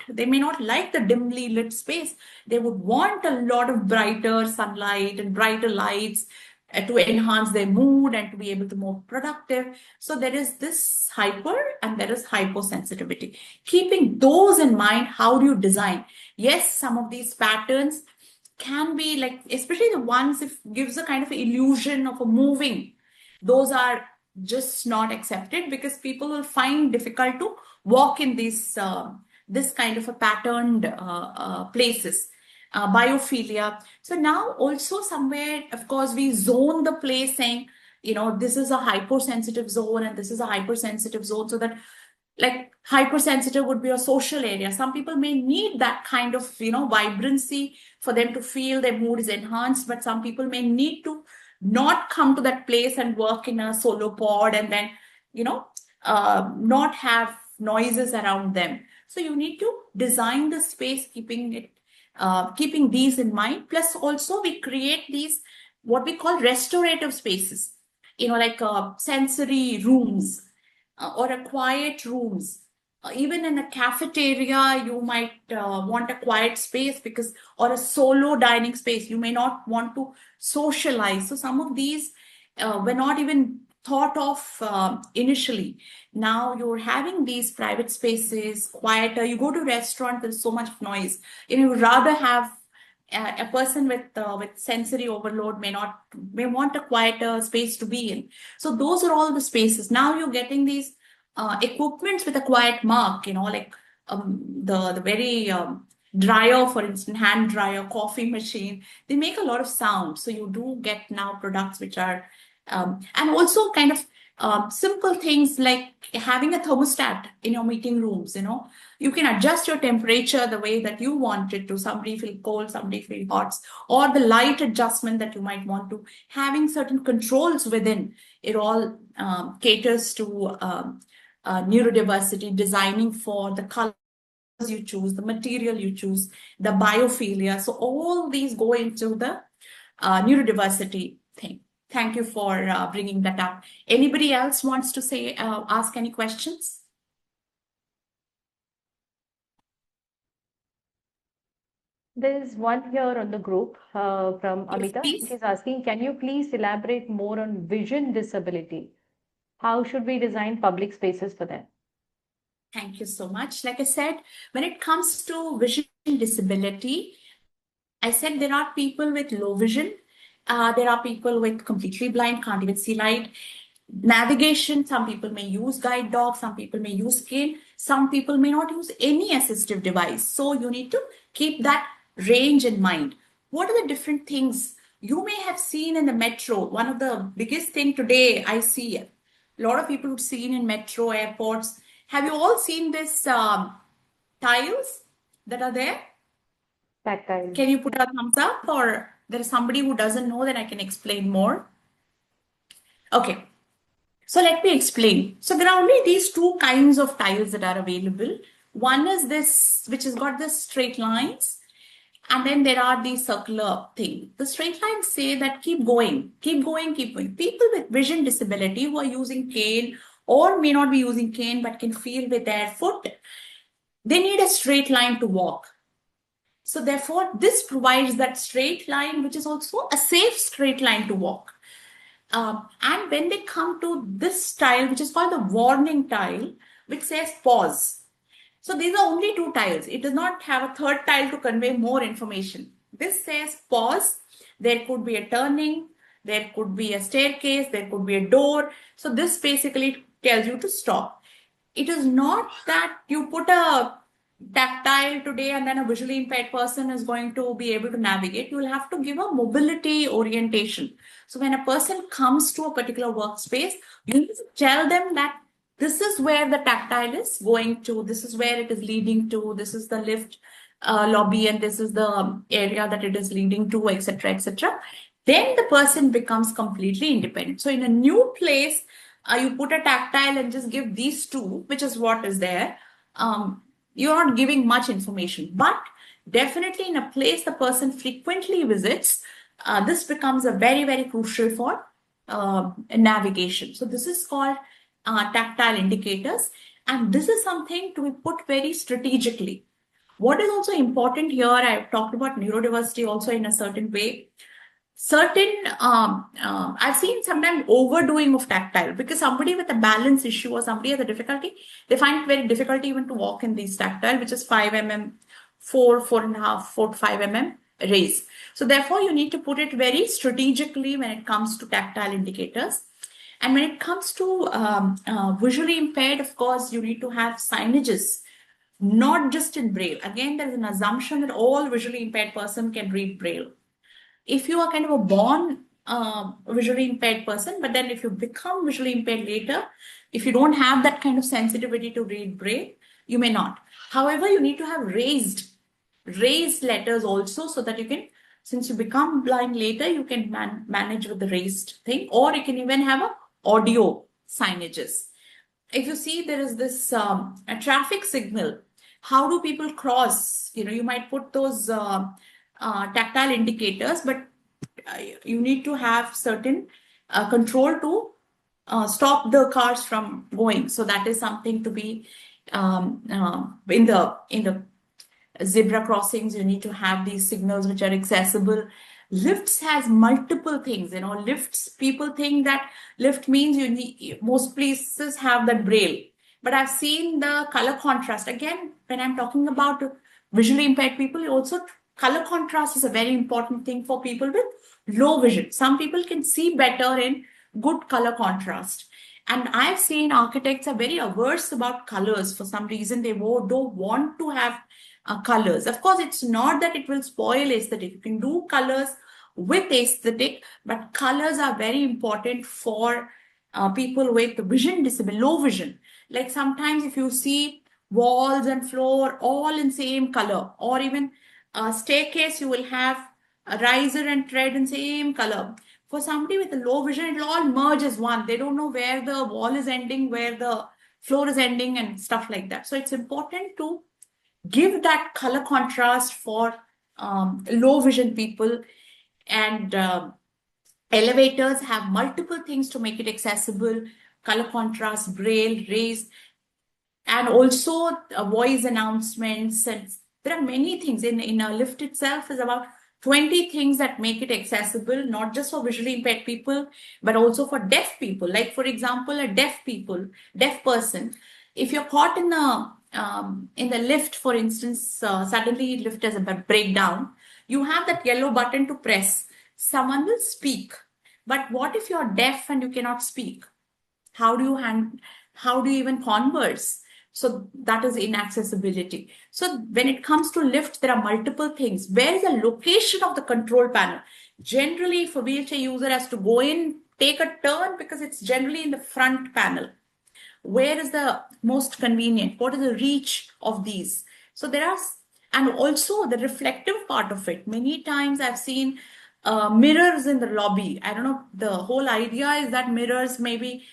they may not like the dimly lit space. They would want a lot of brighter sunlight and brighter lights to enhance their mood and to be able to be more productive. So there is this hyper and there is hyposensitivity. Keeping those in mind, how do you design? Yes, some of these patterns can be like, especially the ones if gives a kind of illusion of a moving, those are just not accepted, because people will find difficult to walk in this kind of a patterned places. Biophilia. So now also somewhere, of course, we zone the place saying, this is a hypersensitive zone and this is a hypersensitive zone, so that like hypersensitive would be a social area. Some people may need that kind of vibrancy for them to feel their mood is enhanced, but some people may need to not come to that place and work in a solo pod and then not have noises around them. So you need to design the space keeping these in mind. Plus also we create these what we call restorative spaces, like sensory rooms or a quiet rooms. Even in a cafeteria, you might want a quiet space or a solo dining space. You may not want to socialize. So some of these were not even thought of initially. Now you're having these private spaces, quieter. You go to a restaurant, there's so much noise. You would rather have a person with sensory overload may want a quieter space to be in. So those are all the spaces. Now you're getting these equipments with a quiet mark, like the very dryer, for instance, hand dryer, coffee machine. They make a lot of sound. So you do get now products which are, and also kind of simple things like having a thermostat in your meeting rooms. You can adjust your temperature the way that you want it to. Somebody feel cold, somebody feel hot, or the light adjustment that you might want to. Having certain controls within it all caters to neurodiversity, designing for the colors you choose, the material you choose, the biophilia. So all these go into the neurodiversity thing. Thank you for bringing that up. Anybody else wants to ask any questions? There's one here on the group from Yes, Amita. please. She's asking, can you please elaborate more on vision disability? How should we design public spaces for them? Thank you so much. Like I said, when it comes to vision disability, I said there are people with low vision. There are people with completely blind, can't even see light. navigation, some people may use guide dog, some people may use cane, some people may not use any assistive device. So you need to keep that range in mind. What are the different things you may have seen in the metro? One of the biggest thing today I see, a lot of people who've seen in metro airports. Have you all seen this tiles that are there? Tactile. Can you put a thumbs up, or there is somebody who doesn't know, then I can explain more? Okay. So let me explain. So there are only these two kinds of tiles that are available. One is this, which has got the straight lines, and then there are these circular thing. The straight lines say that keep going, keep going, keep going. People with vision disability who are using cane or may not be using cane but can feel with their foot, they need a straight line to walk. So therefore, this provides that straight line, which is also a safe straight line to walk. And when they come to this tile, which is called the warning tile, which says pause. So these are only two tiles. It does not have a third tile to convey more information. This says pause. There could be a turning, there could be a staircase, there could be a door. So this basically tells you to stop. It is not that you put a tactile today and then a visually impaired person is going to be able to navigate. You will have to give a mobility orientation. So when a person comes to a particular workspace, you need to tell them that this is where the tactile is going to, this is where it is leading to, this is the lift lobby, and this is the area that it is leading to, etc., etc. Then the person becomes completely independent. So in a new place, you put a tactile and just give these two, which is what is there. You're not giving much information, but definitely in a place the person frequently visits, this becomes a very, very crucial for navigation. So this is called tactile indicators, and this is something to be put very strategically. What is also important here, I've talked about neurodiversity also in a certain way. I've seen sometimes overdoing of tactile, because somebody with a balance issue or somebody has a difficulty, they find it very difficult even to walk in these tactile, which is 5 mm, 4.5, 4 to 5 mm raise. So therefore, you need to put it very strategically when it comes to tactile indicators. And when it comes to visually impaired, of course, you need to have signages, not just in Braille. Again, there is an assumption that all visually impaired person can read Braille. If you are kind of a born visually impaired person, but then if you become visually impaired later, if you don't have that kind of sensitivity to read Braille, you may not. However, you need to have raised letters also, so that you can, since you become blind later, you can manage with the raised thing, or you can even have a audio signages. If you see, there is this a traffic signal. How do people cross? You might put those tactile indicators, but you need to have certain control to stop the cars from going. So that is something to be in the zebra crossings. You need to have these signals which are accessible. Lifts has multiple things. Lifts, people think that lift means you need, most places have that Braille, but I've seen the color contrast. Again, when I'm talking about visually impaired people, also color contrast is a very important thing for people with low vision. Some people can see better in good color contrast. And I've seen architects are very averse about colors. For some reason, they don't want to have colors. Of course, it's not that it will spoil aesthetic. You can do colors with aesthetic, but colors are very important for people with vision disability, low vision. Like sometimes if you see walls and floor all in same color, or even a staircase, you will have a riser and tread in same color. For somebody with a low vision, it will all merge as one. They don't know where the wall is ending, where the floor is ending, and stuff like that. So it's important to give that color contrast for low vision people. And elevators have multiple things to make it accessible: color contrast, Braille, raise, and also voice announcements. And there are many things in a lift itself. Is about 20 things that make it accessible, not just for visually impaired people, but also for deaf people. Like, for example, a deaf person, if you're caught in the lift, for instance, suddenly lift has a breakdown, you have that yellow button to press. Someone will speak. But what if you're deaf and you cannot speak? How do you even converse? So that is inaccessibility. So when it comes to lift, there are multiple things. Where is the location of the control panel? Generally, for wheelchair user has to go in, take a turn, because it's generally in the front panel. Where is the most convenient? What is the reach of these? So there are, and also the reflective part of it. Many times I've seen mirrors in the lobby. I don't know, the whole idea is that mirrors maybe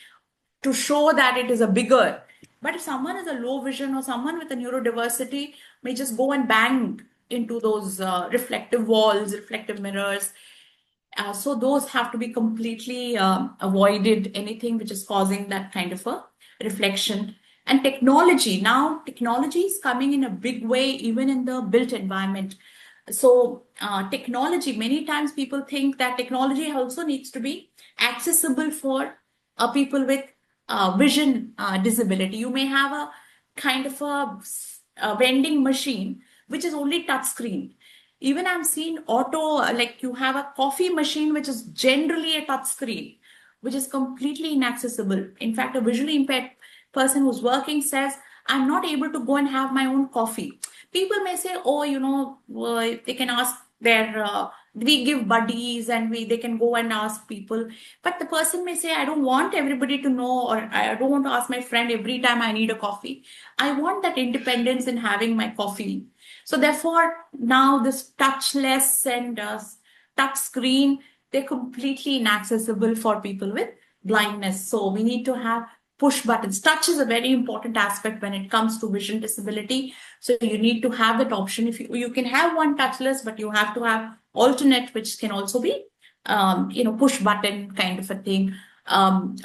to show that it is a bigger. But if someone has a low vision or someone with a neurodiversity may just go and bang into those reflective walls, reflective mirrors. So those have to be completely avoided, anything which is causing that kind of a reflection. And technology, now technology is coming in a big way, even in the built environment. So technology, many times people think that technology also needs to be accessible for people with vision disability. You may have a kind of a vending machine which is only touch screen. Even I've seen auto, like you have a coffee machine which is generally a touch screen, which is completely inaccessible. In fact, a visually impaired person who's working says, I'm not able to go and have my own coffee. People may say, oh, they can ask their, we give buddies and they can go and ask people. But the person may say, I don't want everybody to know, or I don't want to ask my friend every time I need a coffee. I want that independence in having my coffee. So therefore, now this touchless and touch screen, they're completely inaccessible for people with blindness. So we need to have push buttons. Touch is a very important aspect when it comes to vision disability. So you need to have that option. If you can have one touchless, but you have to have alternate, which can also be, push button kind of a thing.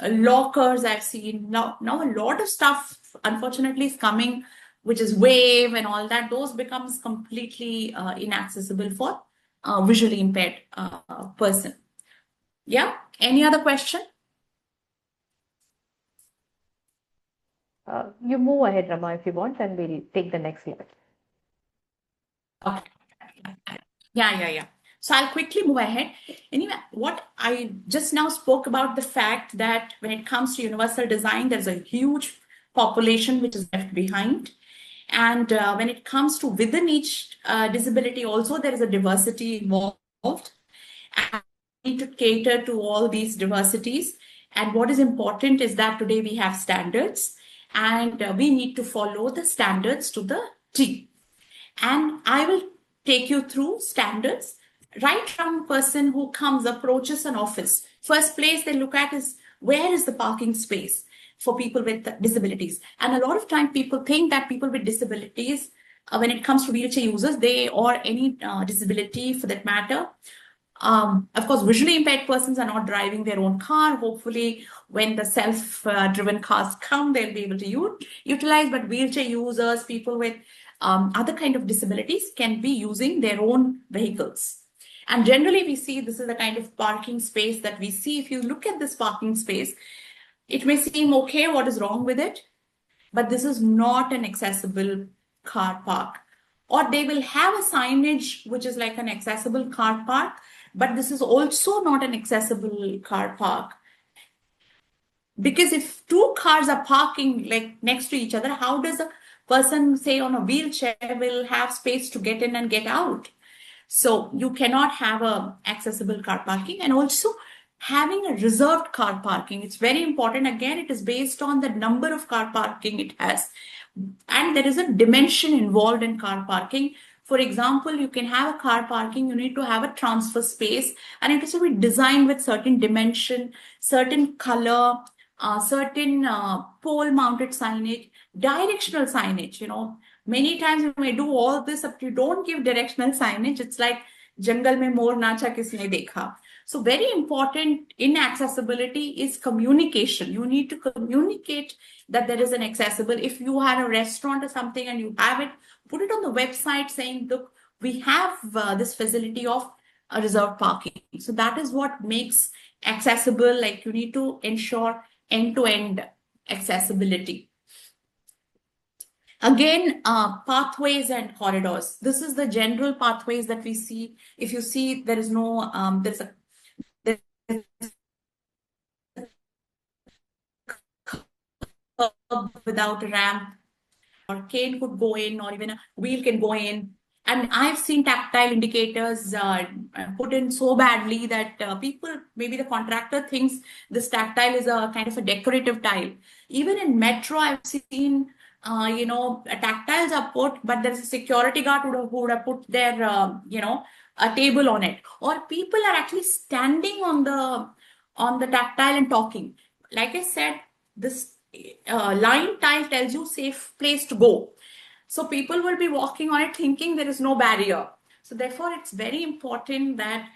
Lockers I've seen now a lot of stuff unfortunately is coming, which is wave and all that. Those becomes completely inaccessible for visually impaired person. Yeah. Any other question? You move ahead, Rama, if you want, and we'll take the next slide. Okay. Yeah. So I'll quickly move ahead. Anyway, what I just now spoke about the fact that when it comes to universal design, there's a huge population which is left behind. And when it comes to within each disability, also there is a diversity involved. And we need to cater to all these diversities. And what is important is that today we have standards, and we need to follow the standards to the T. And I will take you through standards right from person who approaches an office. First place they look at is, where is the parking space for people with disabilities? And a lot of time people think that people with disabilities, when it comes to wheelchair users, they or any disability for that matter, of course, visually impaired persons are not driving their own car. Hopefully, when the self-driven cars come, they'll be able to utilize. But wheelchair users, people with other kind of disabilities can be using their own vehicles. And generally, we see this is the kind of parking space that we see. If you look at this parking space, it may seem okay, what is wrong with it? But this is not an accessible car park. Or they will have a signage which is like an accessible car park, but this is also not an accessible car park. Because if two cars are parking like next to each other, how does a person, say on a wheelchair, will have space to get in and get out? So you cannot have a accessible car parking. And also having a reserved car parking, it's very important. Again, it is based on the number of car parking it has. And there is a dimension involved in car parking. For example, you can have a car parking, you need to have a transfer space, and it has to be designed with certain dimension, certain color, certain pole mounted signage, directional signage. Many times you may do all this, but you don't give directional signage. It's like jungle mein mor nacha kisne dekha. So very important in accessibility is communication. You need to communicate that there is an accessible. If you had a restaurant or something and you have it, put it on the website saying, look, we have this facility of reserved parking. So that is what makes accessible. Like you need to ensure end-to-end accessibility. Again, pathways and corridors. This is the general pathways that we see. If you see, there is no, there's without a ramp, or cane could go in, or even a wheel can go in. And I've seen tactile indicators put in so badly that people, maybe the contractor thinks this tactile is a kind of a decorative tile. Even in metro, I've seen, tactiles are put, but there's a security guard who would have put their, a table on it. Or people are actually standing on the tactile and talking. Like I said, this line tile tells you safe place to go. So people will be walking on it thinking there is no barrier. So therefore, it's very important that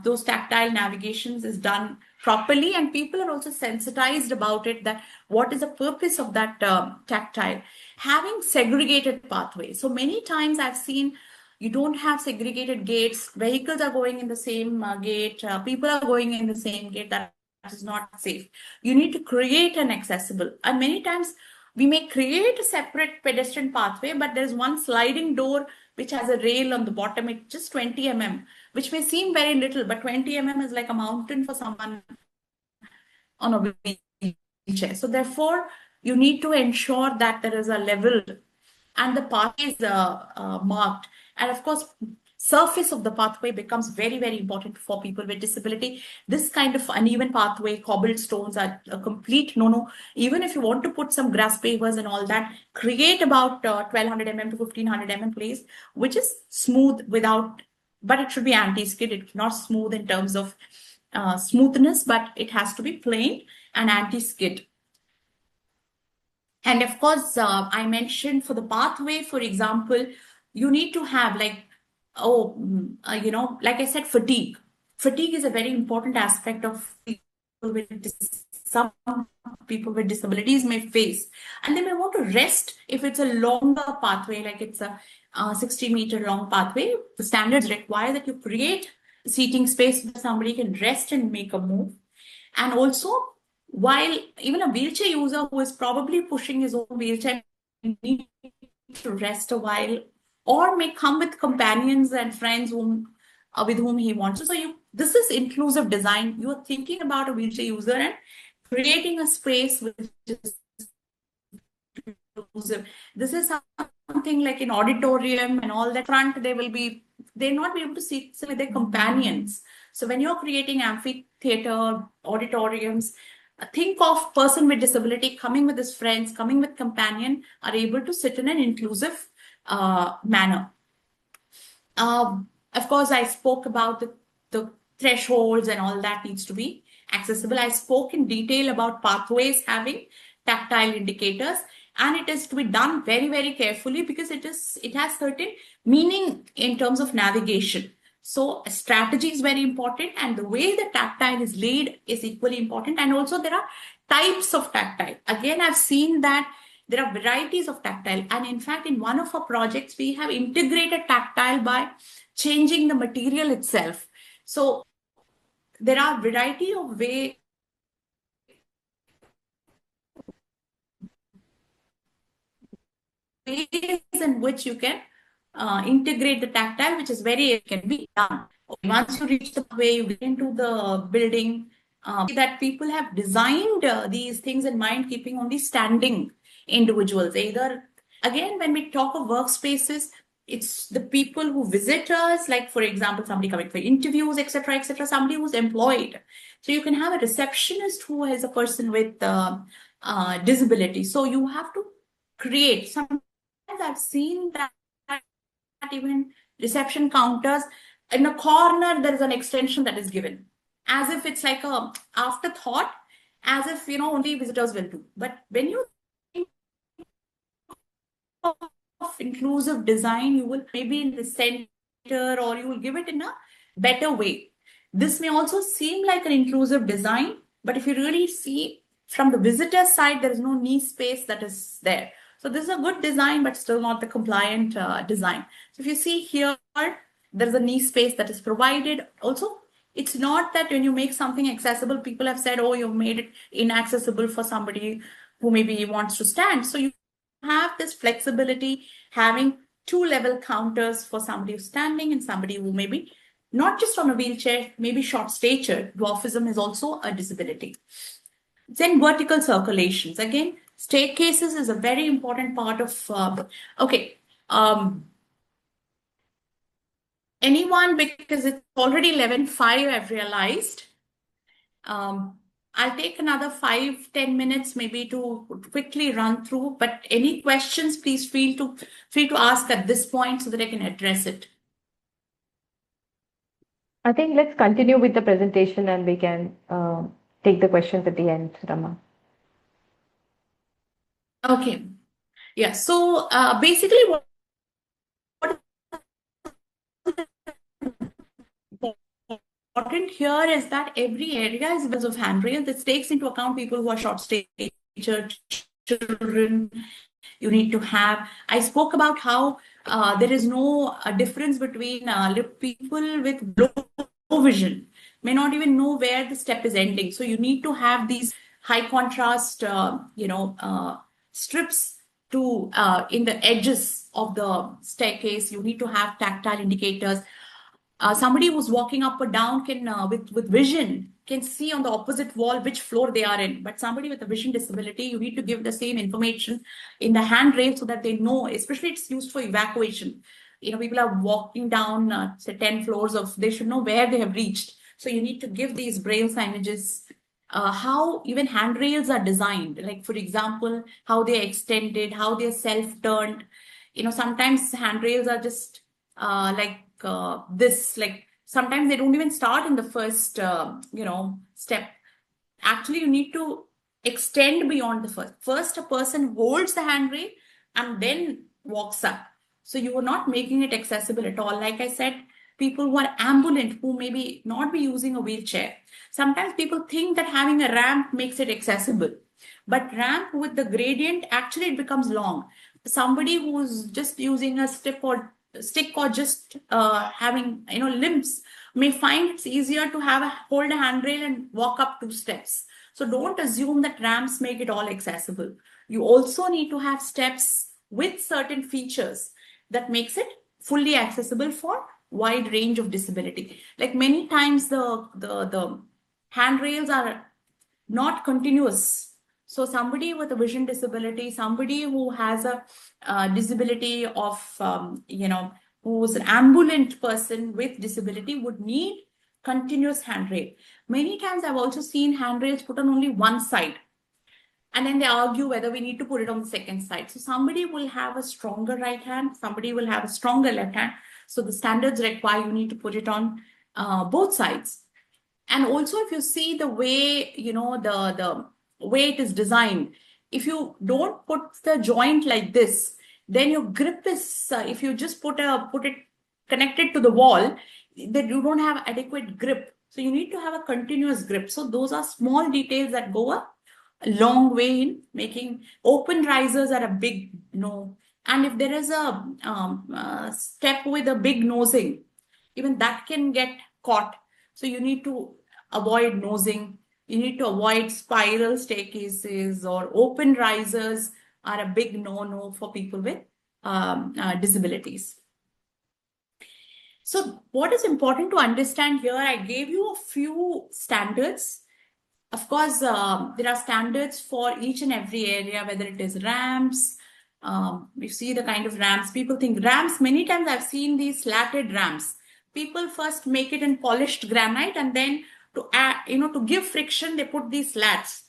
those tactile navigations is done properly, and people are also sensitized about it, that what is the purpose of that tactile. Having segregated pathways. So many times I've seen you don't have segregated gates, vehicles are going in the same gate, people are going in the same gate. That is not safe. You need to create an accessible, and many times we may create a separate pedestrian pathway, but there's one sliding door which has a rail on the bottom. It's just 20 mm, which may seem very little, but 20 mm is like a mountain for someone on a wheelchair. So therefore, you need to ensure that there is a level and the path is marked. And of course, surface of the pathway becomes very, very important for people with disability. This kind of uneven pathway, cobblestones are a complete no-no. Even if you want to put some grass pavers and all that, create about 1200 mm to 1500 mm place, which is smooth without, but it should be anti-skid. It's not smooth in terms of smoothness, but it has to be plain and anti-skid. And of course, I mentioned for the pathway, for example, you need to have like, like I said, fatigue. Fatigue is a very important aspect of people some people with disabilities may face. And they may want to rest if it's a longer pathway, like it's a 60-meter long pathway. The standards require that you create seating space where somebody can rest and make a move. And also, while even a wheelchair user who is probably pushing his own wheelchair needs to rest a while, or may come with companions and friends with whom he wants to. So this is inclusive design. You are thinking about a wheelchair user and creating a space which is inclusive. This is something like an auditorium and all that front, they'll not be able to sit with their companions. So when you're creating amphitheater, auditoriums, think of person with disability coming with his friends, coming with companion, are able to sit in an inclusive manner. Of course, I spoke about the thresholds and all that needs to be accessible. I spoke in detail about pathways having tactile indicators, and it is to be done very, very carefully because it has certain meaning in terms of navigation. So strategy is very important, and the way the tactile is laid is equally important. And also there are types of tactile. Again, I've seen that there are varieties of tactile. And in fact, in one of our projects, we have integrated tactile by changing the material itself. So there are variety of ways in which you can integrate the tactile, which is very, can be done. Once you reach the way, you get into the building, that people have designed these things in mind, keeping only standing individuals. Either, again, when we talk of workspaces, it's the people who visit us, like, for example, somebody coming for interviews, etc., somebody who's employed. So you can have a receptionist who is a person with disability. So you have to create. Sometimes I've seen that even reception counters, in a corner, there is an extension that is given, as if it's like a afterthought, as if, only visitors will do. But when you think of inclusive design, you will maybe in the center, or you will give it in a better way. This may also seem like an inclusive design, but if you really see from the visitor side, there is no knee space that is there. So this is a good design, but still not the compliant design. So if you see here, there's a knee space that is provided. Also, it's not that when you make something accessible, people have said, oh, you made it inaccessible for somebody who maybe wants to stand. So you have this flexibility, having 2-level counters for somebody who's standing and somebody who maybe not just on a wheelchair, maybe short stature. Dwarfism is also a disability. Then vertical circulations. Again, Staircases is a very important part of, okay. Anyone, because it's already 11:05, I've realized. I'll take another 5-10 minutes maybe to quickly run through, but any questions, please feel free to ask at this point so that I can address it. I think let's continue with the presentation and we can take the questions at the end, Rama. Okay. Yeah. So basically what important here is that every area is because of handrails. This takes into account people who are short stature, children. You need to have. I spoke about how there is no difference between people with low vision may not even know where the step is ending. So you need to have these high contrast, strips to in the edges of the staircase. You need to have tactile indicators. Somebody who's walking up or down can, with vision, can see on the opposite wall which floor they are in. But somebody with a vision disability, you need to give the same information in the handrail so that they know, especially it's used for evacuation. People are walking down, say 10 floors they should know where they have reached. So you need to give these braille signages. How even handrails are designed, like for example, how they're extended, how they're self-turned. Sometimes handrails are just this, like sometimes they don't even start in the first step. Actually, you need to extend beyond the first a person holds the handrail and then walks up, so you are not making it accessible at all. Like I said, people who are ambulant, who maybe not be using a wheelchair, sometimes people think that having a ramp makes it accessible, but ramp with the gradient, actually it becomes long. Somebody who's just using a stick or just having limbs may find it's easier to hold a handrail and walk up 2 steps. So don't assume that ramps make it all accessible. You also need to have steps with certain features that makes it fully accessible for wide range of disability. Like many times the handrails are not continuous. So somebody with a vision disability, somebody who has a disability of, who's an ambulant person with disability would need continuous handrail. Many times I've also seen handrails put on only one side, and then they argue whether we need to put it on the second side. So somebody will have a stronger right hand, somebody will have a stronger left hand. So the standards require you need to put it on both sides. And also, if you see the way, the way it is designed, if you don't put the joint like this, then your grip is, if you just put it connected to the wall, then you don't have adequate grip. So you need to have a continuous grip. So those are small details that go a long way in making. Open risers are a big no. And if there is a step with a big nosing, even that can get caught. So you need to avoid nosing. You need to avoid spiral staircases, or open risers are a big no-no for people with disabilities. So what is important to understand here, I gave you a few standards. Of course, there are standards for each and every area, whether it is ramps. You see the kind of ramps. People think ramps, many times I've seen these slatted ramps. People first make it in polished granite, and then to add, to give friction, they put these slats.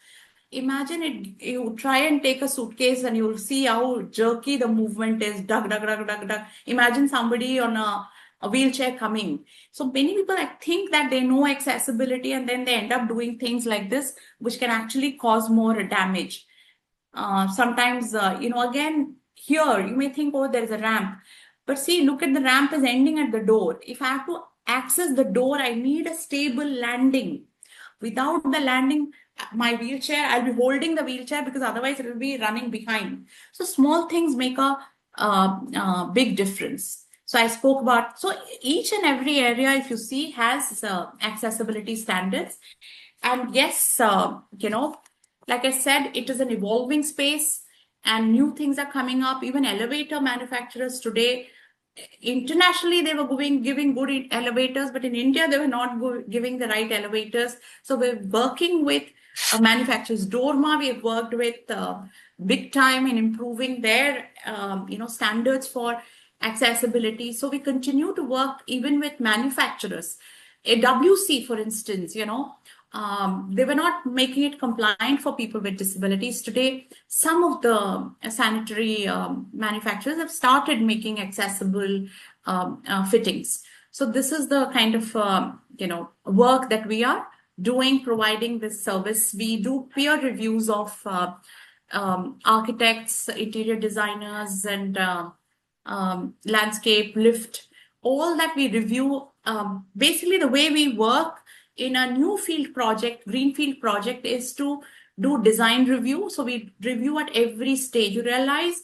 Imagine it, you try and take a suitcase and you'll see how jerky the movement is. Dug, dug, dug, dug, dug. Imagine somebody on a wheelchair coming. So many people, I think that they know accessibility, and then they end up doing things like this, which can actually cause more damage. Sometimes, again, here you may think, oh, there's a ramp. But see, look at the ramp is ending at the door. If I have to access the door, I need a stable landing. Without the landing, my wheelchair, I'll be holding the wheelchair, because otherwise it will be running behind. So small things make a big difference. So I spoke about, so each and every area, if you see, has accessibility standards. And yes, like I said, it is an evolving space and new things are coming up. Even elevator manufacturers today, internationally, they were giving good elevators, but in India, they were not giving the right elevators. So we're working with manufacturers. Dorma, we have worked with big time in improving their, standards for accessibility. So we continue to work even with manufacturers. AWC, for instance, they were not making it compliant for people with disabilities. Today, some of the sanitary manufacturers have started making accessible fittings. So this is the kind of work that we are doing, providing this service. We do peer reviews of architects, interior designers, and landscape, lift, all that we review. Basically, the way we work in a new field project, greenfield project, is to do design review. So we review at every stage. You realize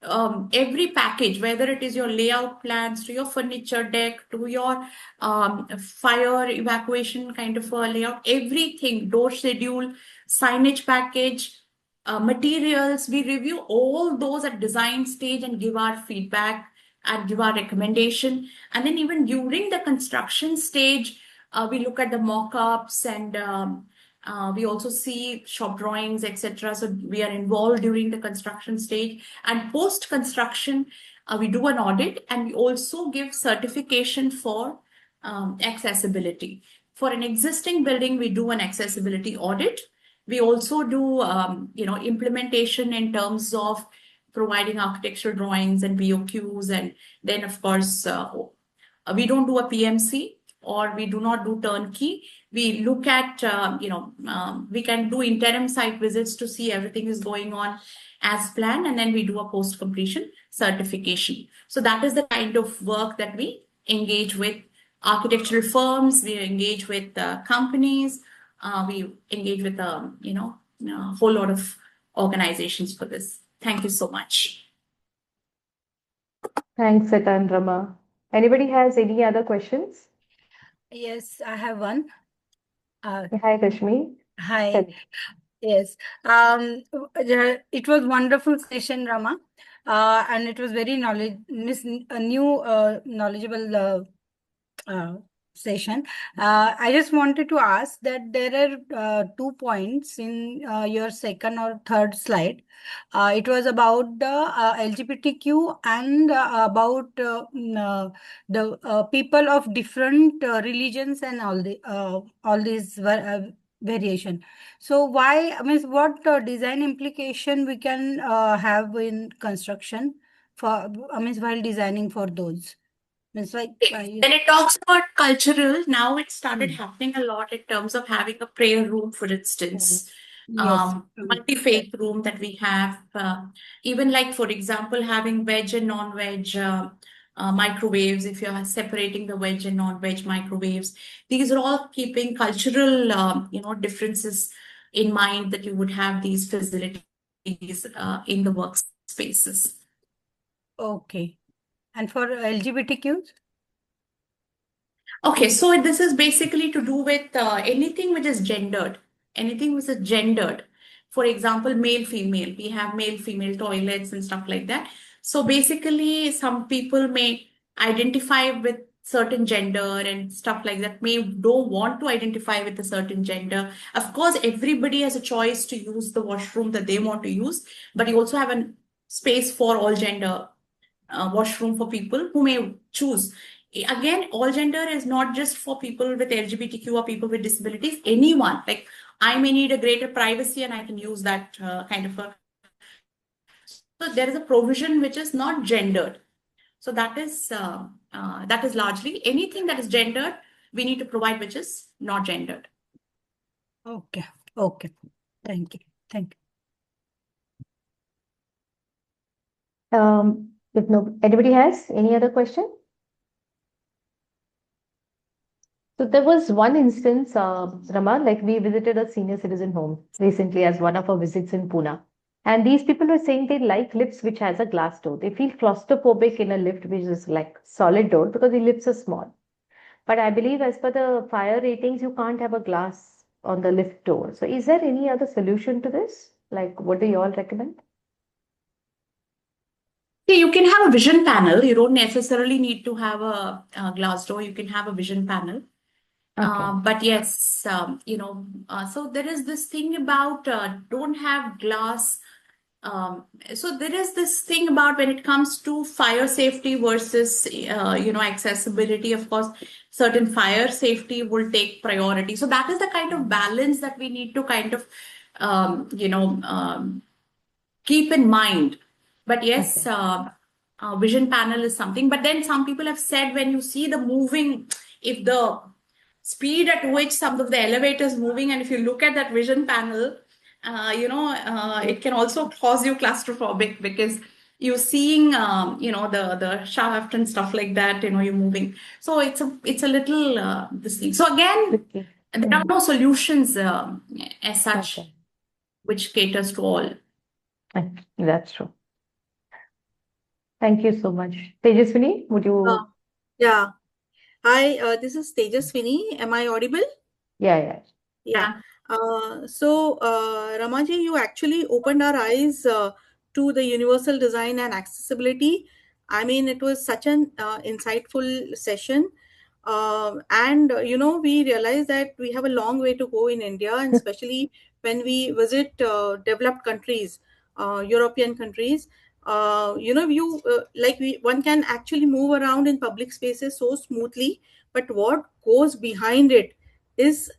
every package, whether it is your layout plans to your furniture deck to your fire evacuation kind of a layout, everything, door schedule, signage package, materials, we review all those at design stage and give our feedback and give our recommendation. And then even during the construction stage, we look at the mock-ups, and we also see shop drawings, etc. So we are involved during the construction stage. And post-construction, we do an audit, and we also give certification for accessibility. For an existing building, we do an accessibility audit. We also do, implementation in terms of providing architectural drawings and BOQs. And then, of course, we don't do a PMC, or we do not do turnkey. We look at, we can do interim site visits to see everything is going on as planned, and then we do a post-completion certification. So that is the kind of work that we engage with architectural firms, we engage with companies, we engage with, a whole lot of organizations for this. Thank you so much. Thanks, Sita and Rama. Anybody has any other questions? Yes, I have one. Hi, Kashmi. Hi. Tell me. Yes. It was wonderful session, Rama, and it was very knowledgeable session. I just wanted to ask that there are 2 points in your second or third slide. It was about the LGBTQ and about the people of different religions and all these variation. So why, I mean, what design implication we can have in construction for, I mean, while designing for those? It's like when it talks about cultural, now it started happening a lot in terms of having a prayer room, for instance. Yes. Multi-faith room that we have, even like, for example, having veg and non-veg microwaves, if you're separating the veg and non-veg microwaves. These are all keeping cultural, differences in mind, that you would have these facilities in the workspaces. Okay. And for LGBTQs? Okay, so this is basically to do with anything which is gendered. Anything which is gendered. For example, male, female. We have male, female toilets and stuff like that. So basically, some people may identify with certain gender and stuff like that, may don't want to identify with a certain gender. Of course, everybody has a choice to use the washroom that they want to use, but you also have a space for all gender washroom for people who may choose. Again, all gender is not just for people with LGBTQ or people with disabilities. Anyone, like I may need a greater privacy and I can use that kind of a. So there is a provision which is not gendered. So that is largely anything that is gendered, we need to provide which is not gendered. Okay. Okay. Thank you. Thank you. If anybody has any other question? So there was one instance, Rama, like we visited a senior citizen home recently as one of our visits in Pune. And these people were saying they like lifts which has a glass door. They feel claustrophobic in a lift which is like solid door because the lifts are small. But I believe as per the fire ratings, you can't have a glass on the lift door. So is there any other solution to this? Like, what do you all recommend? You can have a vision panel. You don't necessarily need to have a glass door. You can have a vision panel. Okay. But yes, so there is this thing about don't have glass So there is this thing about when it comes to fire safety versus accessibility. Of course, certain fire safety will take priority. So that is the kind of balance that we need to kind of keep in mind. But yes, vision panel is something. But then some people have said when you see the moving, if the speed at which some of the elevators moving, and if you look at that vision panel, it can also cause you claustrophobic because you're seeing, the shaft and stuff like that. You're moving. So it's a little this thing. So again, there are no solutions as such which caters to all. That's true. Thank you so much. Tejaswini, would you? Yeah. Hi, this is Tejaswini. Am I audible? Yeah. Yeah. So, Ramaji, you actually opened our eyes to the universal design and accessibility. I mean, it was such an insightful session. We realized that we have a long way to go in India, and especially when we visit developed countries, European countries. One can actually move around in public spaces so smoothly, but what goes behind it is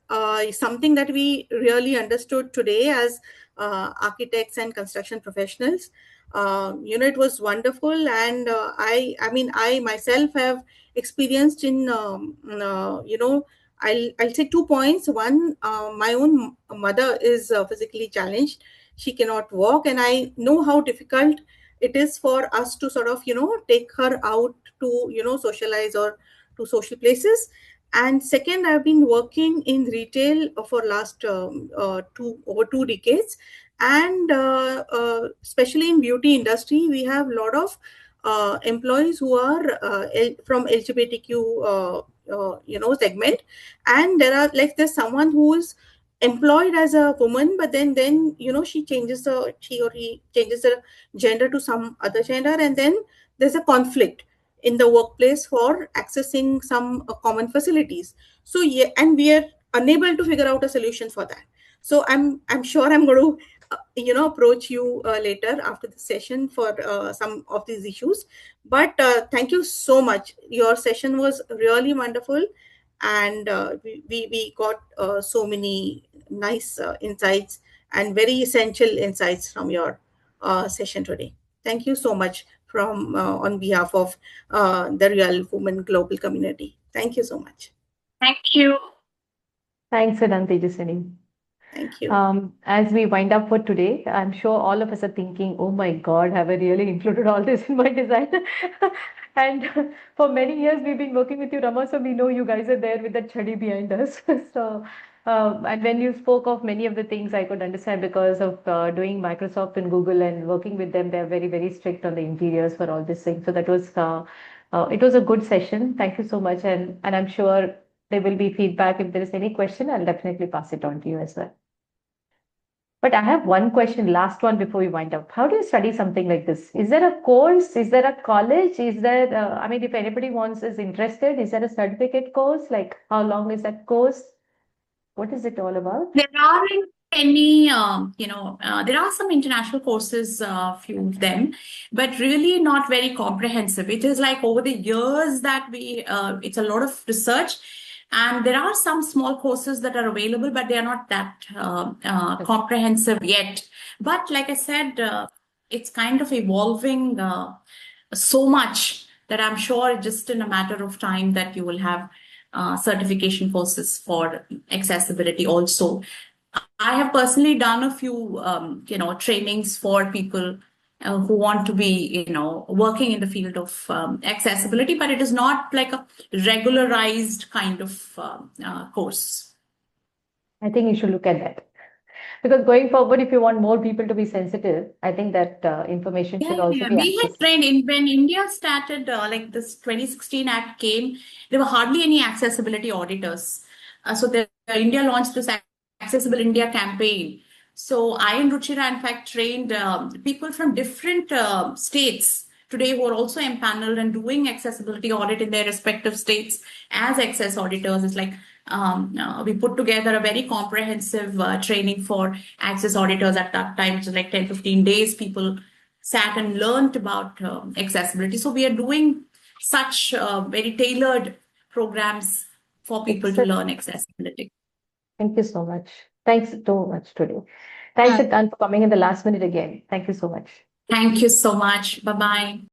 something that we really understood today as architects and construction professionals. It was wonderful, and I myself have experienced in I'll say 2 points. One, my own mother is physically challenged; she cannot walk, and I know how difficult it is for us to sort of take her out to socialize or to social places. And second, I've been working in retail for last over 2 decades, and especially in beauty industry, we have a lot of employees who are from LGBTQ segment, and there's someone who is employed as a woman, but then she or he changes the gender to some other gender, and then there's a conflict in the workplace for accessing some common facilities. So yeah, and we are unable to figure out a solution for that. So I'm sure I'm going to approach you later after the session for some of these issues. But thank you so much. Your session was really wonderful, and we got so many nice insights and very essential insights from your session today. Thank you so much from on behalf of the Real Women Global Community. Thank you so much. Thank you. Thanks, Vedant, Tejaswini. Thank you. As we wind up for today, I'm sure all of us are thinking, oh my God, have I really included all this in my design? And for many years, we've been working with you, Rama, so we know you guys are there with that chadi behind us. And when you spoke of many of the things, I could understand because of doing Microsoft and Google and working with them, they're very, very strict on the interiors for all these things. So that was, it was a good session. Thank you so much. And I'm sure there will be feedback. If there is any question, I'll definitely pass it on to you as well. But I have one question, last one before we wind up. How do you study something like this? Is there a course? Is there a college? Is there, if anybody is interested, is there a certificate course? Like, how long is that course? What is it all about? There aren't any, there are some international courses, few of them, but really not very comprehensive. It is like over the years that it's a lot of research. And there are some small courses that are available, but they are not that comprehensive yet. But like I said, it's kind of evolving so much that I'm sure just in a matter of time that you will have certification courses for accessibility also. I have personally done a few, trainings for people who want to be, working in the field of accessibility, but it is not like a regularized kind of course. I think you should look at that. Because going forward, if you want more people to be sensitive, I think that information should also be We had accessible. trained when India started, like this 2016 Act came, there were hardly any accessibility auditors. India launched this Accessible India campaign. So I and Ruchira, in fact, trained people from different states today who are also empaneled and doing accessibility audit in their respective states as access auditors. It's like We put together a very comprehensive training for access auditors at that time, which was like 10, 15 days. People sat and learned about accessibility. So we are doing such very tailored programs for people to Excellent. learn accessibility. Thank you so much. Thanks so much today. Thanks, Uh, Siddhant, for coming in the last minute again. Thank you so much. Thank you so much. Bye-bye.